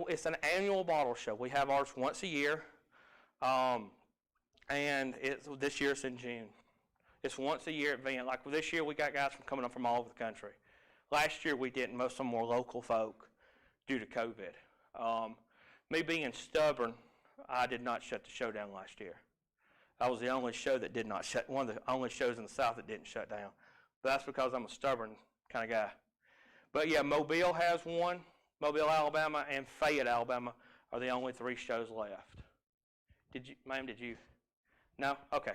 Speaker 2: It's an annual bottle show. We have ours once a year. And this year it's in June. It's once a year event. Like this year, we got guys coming up from all over the country. Last year we didn't. Most of them were local folk. due to COVID. Me being stubborn, I did not shut the show down last year. I was the only show that did not shut, one of the only shows in the South that didn't shut down. But that's because I'm a stubborn kind of guy. But yeah, Mobile has one. Mobile, Alabama, and Fayette, Alabama are the only 3 shows left. Did you, ma'am, did you? No? Okay.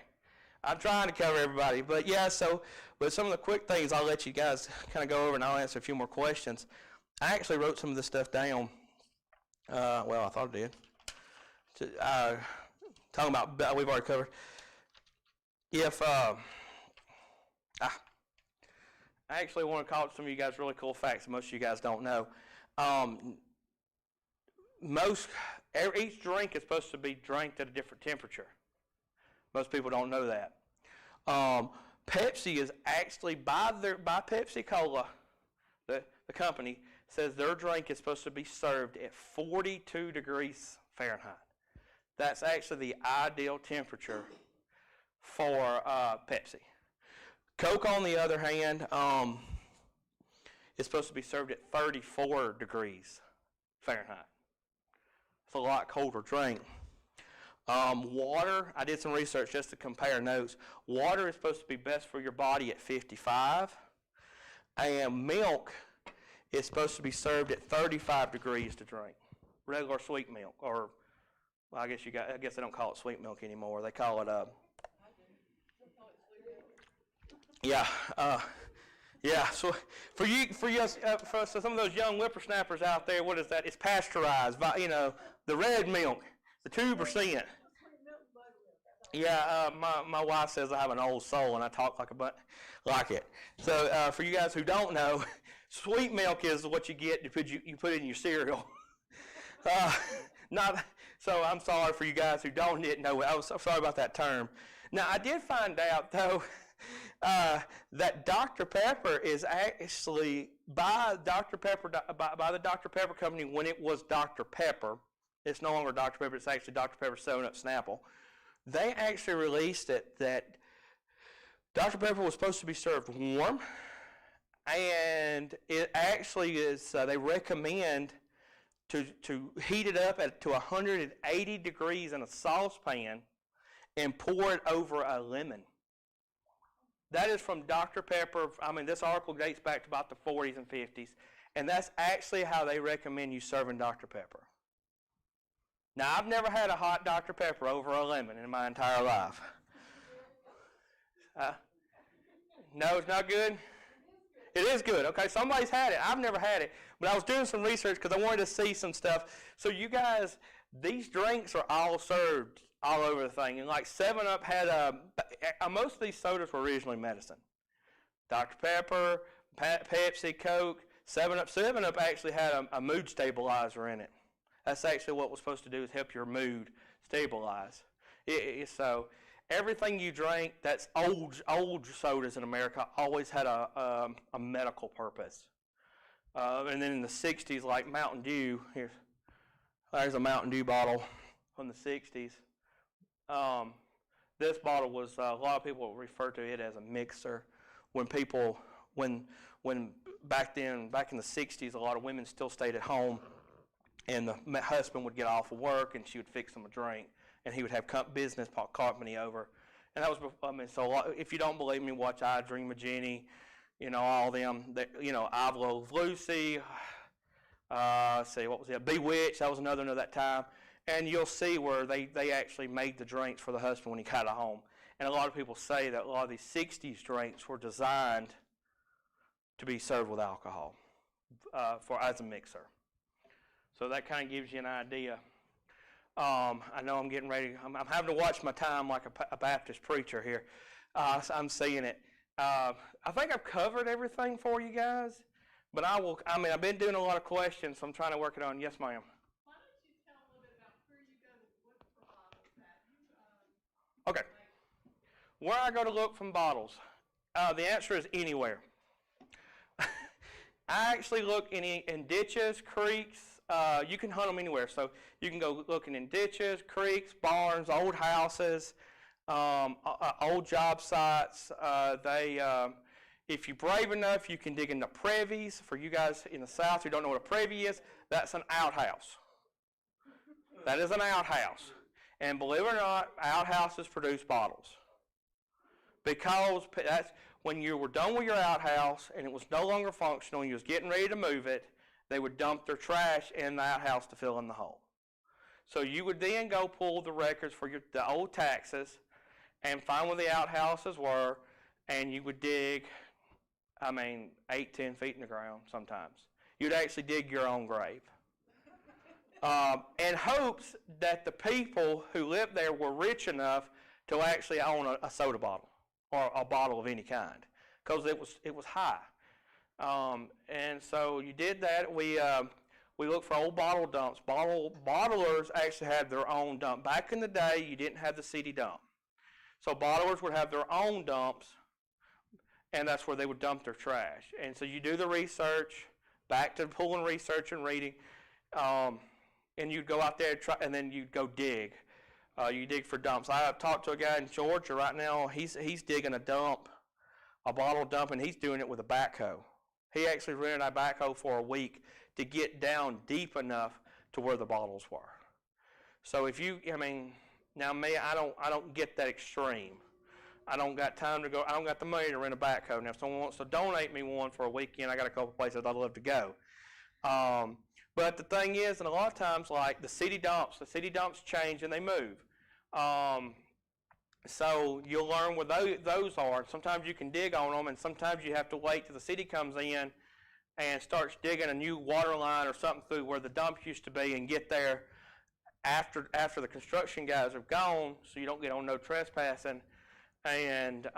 Speaker 2: I'm trying to cover everybody. But yeah, but some of the quick things I'll let you guys kind of go over and I'll answer a few more questions. I actually wrote some of this stuff down. Well, I thought I did. Talking about, we've already covered. If, I actually want to call some of you guys really cool facts that most of you guys don't know. Each drink is supposed to be drank at a different temperature. Most people don't know that. Pepsi is actually, by Pepsi Cola, the company, says their drink is supposed to be served at 42 degrees Fahrenheit. That's actually the ideal temperature for Pepsi. Coke, on the other hand, is supposed to be served at 34 degrees Fahrenheit. It's a lot colder drink. Water, I did some research just to compare notes. Water is supposed to be best for your body at 55. And milk is supposed to be served at 35 degrees to drink. Regular sweet milk, or well, I guess they don't call it sweet milk anymore. They call it yeah. So for some of those young whippersnappers out there, what is that? It's pasteurized. The red milk, the 2%. Yeah, my wife says I have an old soul and I talk like it. So for you guys who don't know, sweet milk is what you get. You put it in your cereal. So I'm sorry for you guys who don't know. I was so sorry about that term. Now I did find out though that Dr. Pepper is actually by the Dr. Pepper company when it was Dr. Pepper. It's no longer Dr. Pepper. It's actually Dr. Pepper 7-Up Snapple. They actually released it that Dr. Pepper was supposed to be served warm, and it actually is. They recommend to heat it up to 180 degrees in a saucepan and pour it over a lemon. That is from Dr. Pepper. I mean, this article dates back to about the 40s and 50s, and that's actually how they recommend you serving Dr. Pepper. Now, I've never had a hot Dr. Pepper over a lemon in my entire life. No, it's not good? It is good. Okay, somebody's had it. I've never had it, but I was doing some research because I wanted to see some stuff. So you guys, these drinks are all served all over the thing. And like 7-Up had, most of these sodas were originally medicine. Dr. Pepper, Pepsi, Coke, 7-Up. 7-Up actually had a mood stabilizer in it. That's actually what was supposed to do is help your mood stabilize. So everything you drink that's old sodas in America always had a medical purpose. And then in the 60s, like Mountain Dew, there's a Mountain Dew bottle from the 60s. This bottle was, a lot of people refer to it as a mixer. When back in the 60s, a lot of women still stayed at home, and the husband would get off of work, and she would fix them a drink, and he would have business company over. And that was, so if you don't believe me, watch I Dream of Jeannie, all them, I've Loved Lucy, what was it, Bewitched, that was another one at that time. And you'll see where they actually made the drinks for the husband when he got home. And a lot of people say that a lot of these 60s drinks were designed to be served with alcohol as a mixer. So that kind of gives you an idea. I know I'm getting ready. I'm having to watch my time like a Baptist preacher here. I'm seeing it. I think I've covered everything for you guys, but I've been doing a lot of questions, so I'm trying to work it on. Yes, ma'am.
Speaker 3: Why don't you tell a little bit about where you go to look for bottles at?
Speaker 2: Okay. Where I go to look from bottles? The answer is anywhere. I actually look in ditches, creeks. You can hunt them anywhere. So you can go looking in ditches, creeks, barns, old houses, old job sites. If you're brave enough, you can dig into previes. For you guys in the South who don't know what a privy is, that's an outhouse. That is an outhouse. And believe it or not, outhouses produce bottles. Because that's when you were done with your outhouse and it was no longer functional and you was getting ready to move it, they would dump their trash in the outhouse to fill in the hole. So you would then go pull the records for the old taxes and find where the outhouses were, and you would dig, 8, 10 feet in the ground sometimes. You'd actually dig your own grave. In hopes that the people who lived there were rich enough to actually own a soda bottle or a bottle of any kind, because it was high. And so you did that. We looked for old bottle dumps. Bottlers actually had their own dump. Back in the day, you didn't have the city dump. So bottlers would have their own dumps, and that's where they would dump their trash. And so you do the research, back to pulling research and reading, and you'd go out there and then you'd go dig. You dig for dumps. I talked to a guy in Georgia right now. He's digging a bottle dump, and he's doing it with a backhoe. He actually rented a backhoe for a week to get down deep enough to where the bottles were. So if you, now me, I don't get that extreme. I don't got time to go. I don't got the money to rent a backhoe. Now, if someone wants to donate me one for a weekend, I got a couple places I'd love to go. But the thing is, and a lot of times, like the city dumps change and they move. So you'll learn where those are. Sometimes you can dig on them, and sometimes you have to wait till the city comes in and starts digging a new water line or something through where the dump used to be, and get there after the construction guys are gone, so you don't get on no trespassing, and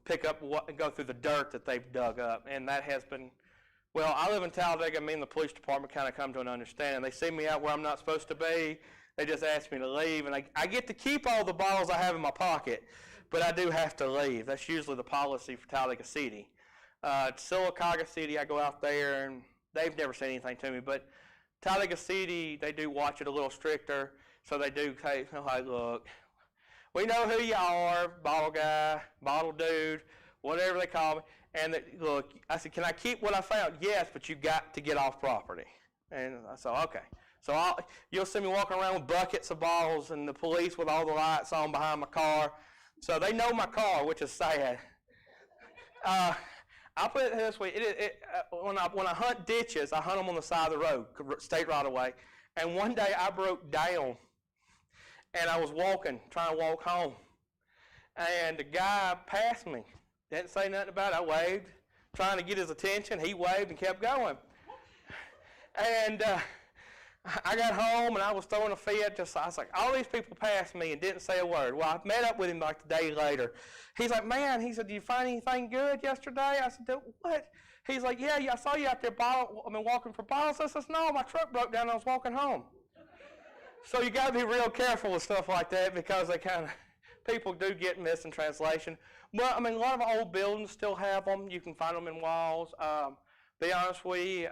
Speaker 2: pick up and go through the dirt that they've dug up. And that has been, well, I live in Talladega. Me and the police department kind of come to an understanding. They see me out where I'm not supposed to be. They just ask me to leave, and I get to keep all the bottles I have in my pocket, but I do have to leave. That's usually the policy for Talladega City. Sylacauga City, I go out there, and they've never said anything to me, but Talladega City, they do watch it a little stricter, so they do say, hey, look, we know who you are, bottle guy, bottle dude, whatever they call me, and look, I said, can I keep what I found? Yes, but you got to get off property. And I said, okay. So you'll see me walking around with buckets of bottles, and the police with all the lights on behind my car. So they know my car, which is sad. I'll put it this way. When I hunt ditches, I hunt them on the side of the road, state right away. And one day I broke down, and I was trying to walk home. And the guy passed me. Didn't say nothing about it. I waved, trying to get his attention. He waved and kept going. And I got home, and I was throwing a fit. I was like, all these people passed me and didn't say a word. Well, I met up with him like the day later. He's like, man, he said, did you find anything good yesterday? I said, what? He's like, yeah, I saw you out there walking for bottles. I said, no, my truck broke down and I was walking home. So you got to be real careful with stuff like that, because people do get missed in translation. But, a lot of old buildings still have them. You can find them in walls. Be honest with you,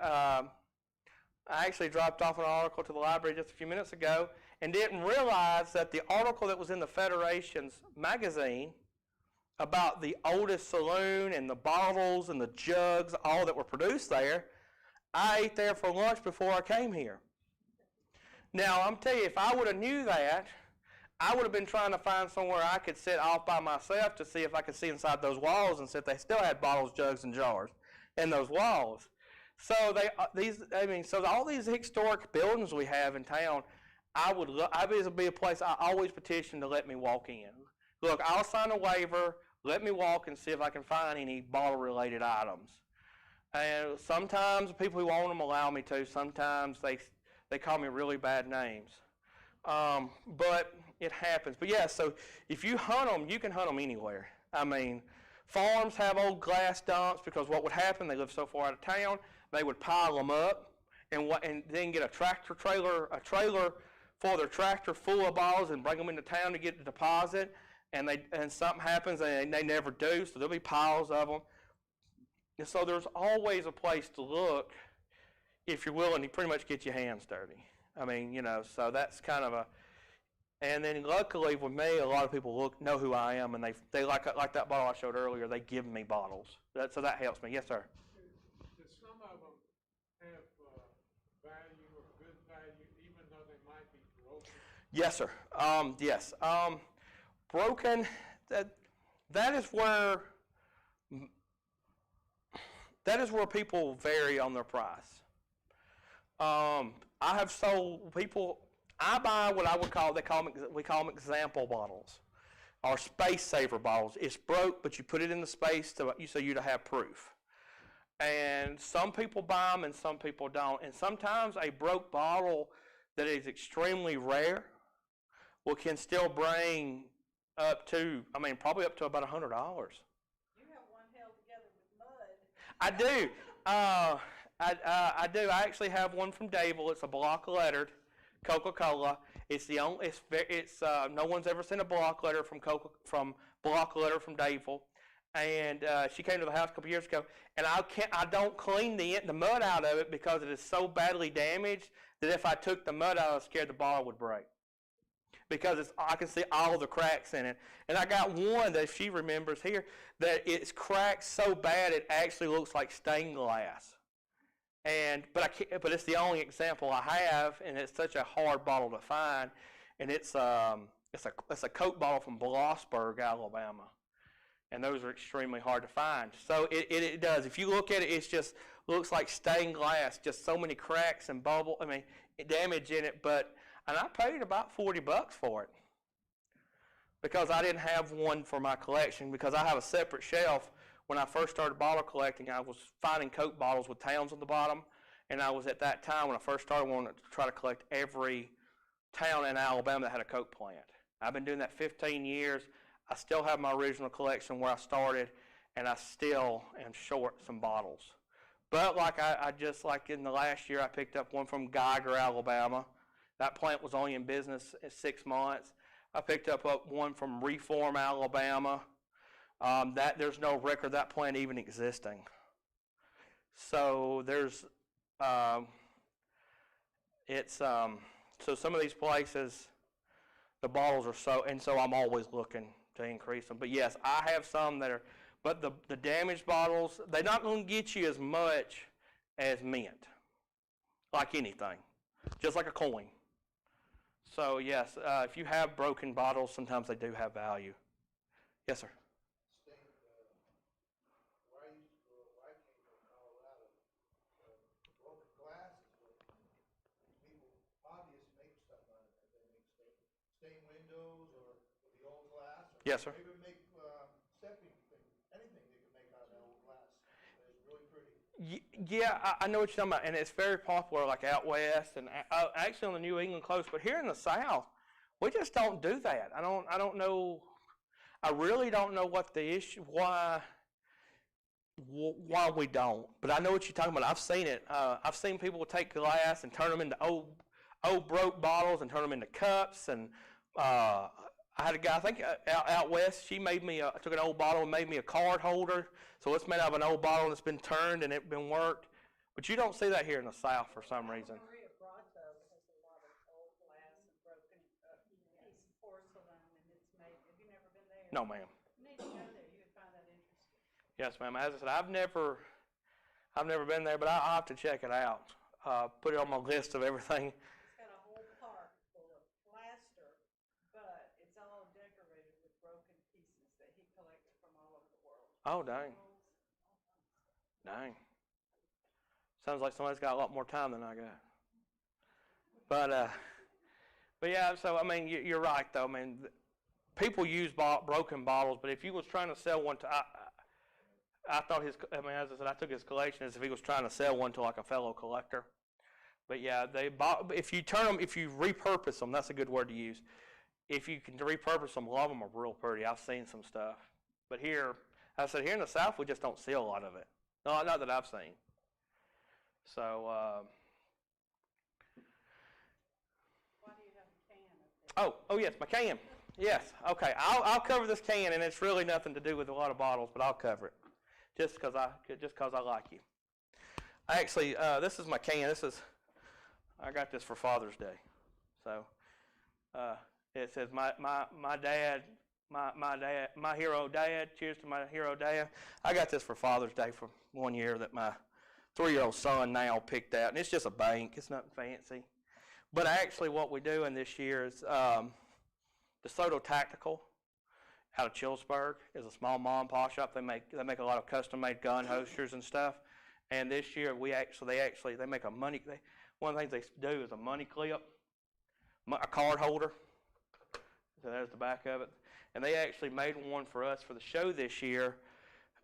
Speaker 2: I actually dropped off an article to the library just a few minutes ago and didn't realize that the article that was in the Federation's magazine about the oldest saloon and the bottles and the jugs, all that were produced there, I ate there for lunch before I came here. Now, I'm telling you, if I would have knew that, I would have been trying to find somewhere I could sit off by myself to see if I could see inside those walls and see if they still had bottles, jugs, and jars in those walls. So all these historic buildings we have in town, it'd be a place I always petition to let me walk in. Look, I'll sign a waiver, let me walk and see if I can find any bottle-related items. And sometimes the people who own them allow me to. Sometimes they call me really bad names. But it happens. But yeah, so if you hunt them, you can hunt them anywhere. Farms have old glass dumps, because what would happen, they live so far out of town, they would pile them up and then get a trailer for their tractor full of bottles and bring them into town to get the deposit. And something happens and they never do, so there'll be piles of them. And so there's always a place to look if you're willing to pretty much get your hands dirty. So that's kind of And then luckily with me, a lot of people know who I am, and they like that bottle I showed earlier. They give me bottles, so that helps me. Yes, sir.
Speaker 4: Do some of them have value or good value, even though they might be broken?
Speaker 2: Yes, sir. Yes. Broken. That is where people vary on their price. I have sold people. I buy what I would call, we call them example bottles or space saver bottles. It's broke, but you put it in the space so you to have proof. And some people buy them and some people don't. And sometimes a broke bottle that is extremely rare can still bring up to, probably up to about $100.
Speaker 3: You have one held together with mud.
Speaker 2: I do. I do. I actually have one from Dable. It's a block lettered Coca-Cola. It's the only. It's no one's ever seen a block letter from block letter from Dable. And she came to the house a couple years ago, and I don't clean the mud out of it because it is so badly damaged that if I took the mud out, I was scared the bottle would break. Because I can see all the cracks in it. And I got one that she remembers here that it's cracked so bad it actually looks like stained glass. But it's the only example I have, and it's such a hard bottle to find. And it's a Coke bottle from Blossburg, Alabama. And those are extremely hard to find. So it does. If you look at it, it just looks like stained glass, just so many cracks and damage in it. And I paid about $40 for it because I didn't have one for my collection, because I have a separate shelf. When I first started bottle collecting, I was finding Coke bottles with towns on the bottom, and I was at that time when I first started wanting to try to collect every town in Alabama that had a Coke plant. I've been doing that 15 years. I still have my original collection where I started, and I still am short some bottles. But I just in the last year, I picked up one from Geiger, Alabama. That plant was only in business 6 months. I picked up one from Reform, Alabama. There's no record of that plant even existing. So so some of these places, the bottles are so I'm always looking to increase them. But yes, I have some that are, but the damaged bottles, they're not going to get you as much as mint, like anything, just like a coin. So yes, if you have broken bottles, sometimes they do have value. Yes, sir.
Speaker 5: Where I came from, Colorado, broken glass is what people, hobbyists make stuff out of it. They make stained windows or with the old glass. Or
Speaker 2: Yes, sir.
Speaker 5: Maybe make stepping things, anything they can make out of that old glass. It's really pretty.
Speaker 2: Yeah, I know what you're talking about, and it's very popular, like out west, and actually on the New England coast. But here in the South, we just don't do that. I don't know. I really don't know what the issue, why we don't. But I know what you're talking about. I've seen it. I've seen people take glass and turn them into old broke bottles and turn them into cups. And I had a guy, I think out west, she made me, took an old bottle and made me a card holder. So it's made out of an old bottle that's been turned and it's been worked. But you don't see that here in the South for some reason.
Speaker 3: Maria Bronto has a lot of old glass and broken piece of porcelain, and it's made. Have you never been there?
Speaker 2: No, ma'am.
Speaker 3: You need to go there. You would find that interesting.
Speaker 2: Yes, ma'am. As I said, I've never been there, but I'll have to check it out. Put it on my list of everything.
Speaker 3: It's got a whole park full of plaster, but it's all decorated with broken pieces that he collected from all over the world.
Speaker 2: Oh, dang. Dang. Sounds like somebody's got a lot more time than I got. But yeah, so I mean, you're right though. I mean, people use broken bottles, but if you was trying to sell one to, I thought as I said, I took his collection as if he was trying to sell one to like a fellow collector. But yeah, if you repurpose them, that's a good word to use. If you can repurpose them, a lot of them are real pretty. I've seen some stuff. But here, I said, here in the South, we just don't see a lot of it. No, not that I've seen. So,
Speaker 3: Why do you have a can up there?
Speaker 2: oh yes, my can. Yes, okay. I'll cover this can, and it's really nothing to do with a lot of bottles, but I'll cover it just because I like you. Actually, this is my can. I got this for Father's Day. So, It says, my dad, my hero dad, cheers to my hero dad. I got this for Father's Day for 1 year that my 3-year-old son now picked out, and it's just a bank. It's nothing fancy. But actually what we're doing this year is DeSoto Tactical out of Chillsburg is a small mom and pop shop. They make a lot of custom-made gun holsters and stuff. And this year they make a money. One of the things they do is a money clip, a card holder. So there's the back of it. And they actually made one for us for the show this year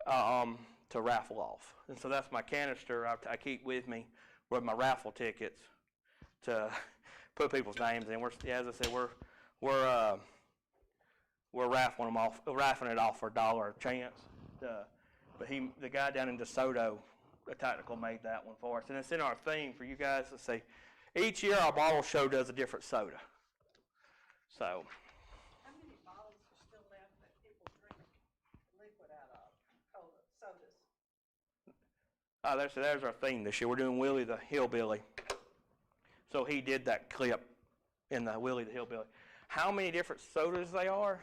Speaker 2: to raffle off. And so that's my canister I keep with me with my raffle tickets to put people's names in. As I said, we're raffling it off for $1 a chance. But the guy down in DeSoto, the Tactical, made that one for us, and it's in our theme for you guys to see. Each year, our bottle show does a different soda. So,
Speaker 3: How many bottles are still left that people drink liquid out of, sodas?
Speaker 2: there's our theme this year. We're doing Willie the Hillbilly. So he did that clip in the Willie the Hillbilly. How many different sodas they are?
Speaker 3: Or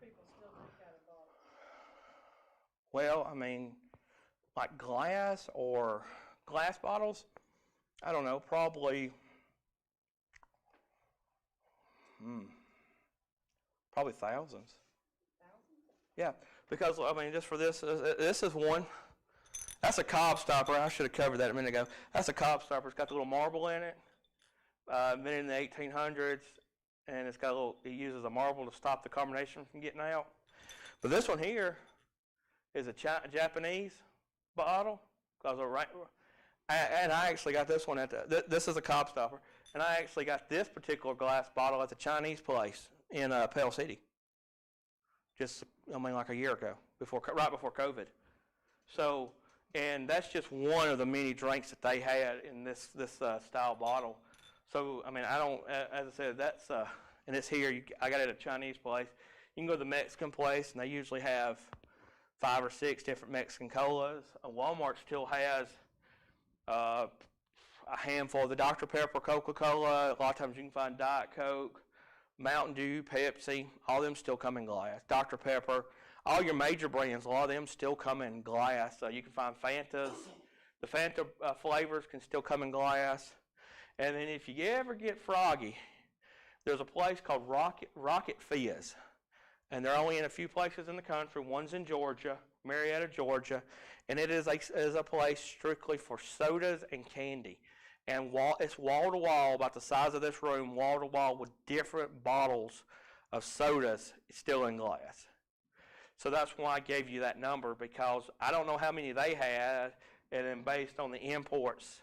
Speaker 3: people still drink out of bottles?
Speaker 2: Well, I mean, like glass bottles, I don't know, probably thousands. Yeah, because, I mean, just for this is one. That's a cob stopper. I should have covered that a minute ago. That's a cob stopper. It's got the little marble in it. Been in the 1800s, and it uses a marble to stop the carbonation from getting out. But this one here is a Japanese bottle. And I actually got this one this is a cob stopper, and I actually got this particular glass bottle at the Chinese place in Pell City. Like a year ago, right before COVID. So, and that's just one of the many drinks that they had in this style bottle. So, I mean, as I said, that's and it's here. I got it at a Chinese place. You can go to the Mexican place, and they usually have 5 or 6 different Mexican colas. Walmart still has a handful of the Dr. Pepper, Coca-Cola. A lot of times you can find Diet Coke, Mountain Dew, Pepsi. All of them still come in glass. Dr. Pepper, all your major brands, a lot of them still come in glass. You can find Fantas. The Fanta flavors can still come in glass. And then if you ever get froggy, there's a place called Rocket Fizz. And they're only in a few places in the country. One's in Georgia, Marietta, Georgia. And it is a place strictly for sodas and candy. And it's wall to wall, about the size of this room, wall to wall with different bottles of sodas still in glass. So that's why I gave you that number, because I don't know how many they had, and then based on the imports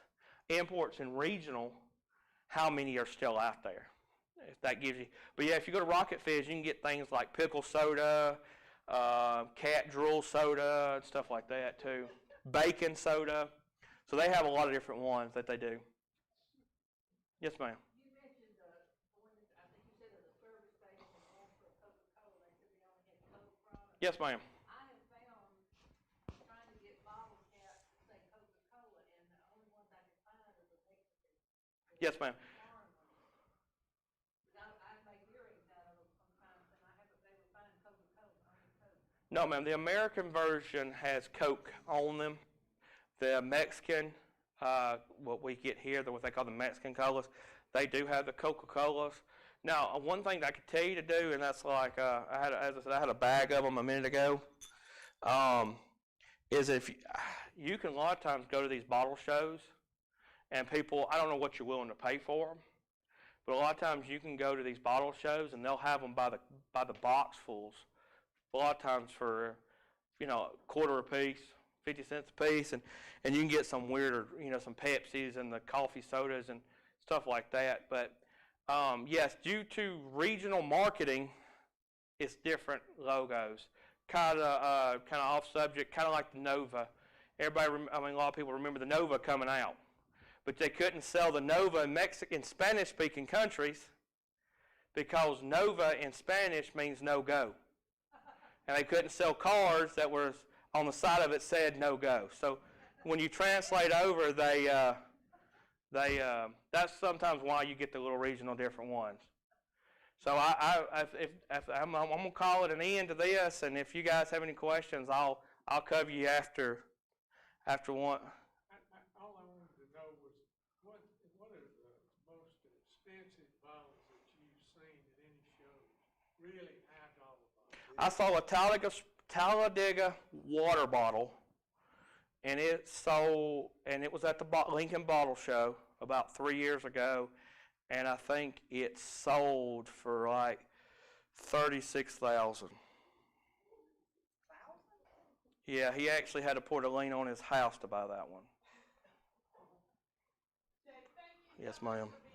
Speaker 2: and regional, how many are still out there. If that gives you, but yeah, if you go to Rocket Fizz, you can get things like pickle soda, cat drool soda, and stuff like that too. Bacon soda. So they have a lot of different ones that they do. Yes, ma'am.
Speaker 3: You mentioned the one that I think you said at the service station and for Coca-Cola, they said they only had Coke products.
Speaker 2: Yes, ma'am.
Speaker 3: I have found trying to get bottle caps that say Coca-Cola, and the only ones I can find are the Mexican.
Speaker 2: Yes, ma'am.
Speaker 3: I make earrings out of them sometimes, and I haven't been able to find Coca-Cola, only Coke.
Speaker 2: No, ma'am. The American version has Coke on them. The Mexican, what we get here, what they call the Mexican colas, they do have the Coca-Colas. Now, one thing that I could tell you to do, and that's like, as I said, I had a bag of them a minute ago, is if you can a lot of times go to these bottle shows, and people, I don't know what you're willing to pay for them, but a lot of times you can go to these bottle shows, and they'll have them by the boxfuls. A lot of times for, a quarter a piece, 50 cents a piece, and you can get some weirder, some Pepsis and the coffee sodas and stuff like that. But yes, due to regional marketing, it's different logos. Kind of off subject, kind of like the Nova. A lot of people remember the Nova coming out, but they couldn't sell the Nova in Spanish-speaking countries because Nova in Spanish means no go, and they couldn't sell cars that were on the side of it said no go. So when you translate over, that's sometimes why you get the little regional different ones. So I'm gonna call it an end to this, and if you guys have any questions, I'll cover you after one.
Speaker 4: All I wanted to know was, what are the most expensive bottles that you've seen at any shows? Really high dollar bottles?
Speaker 2: I saw a Talladega water bottle, and it was at the Lincoln Bottle Show about 3 years ago, and I think it sold for like $36,000. Yeah, he actually had to put a lien on his house to buy that one.
Speaker 1: Jake, thank you
Speaker 2: Yes,
Speaker 1: so much
Speaker 2: ma'am.
Speaker 1: for being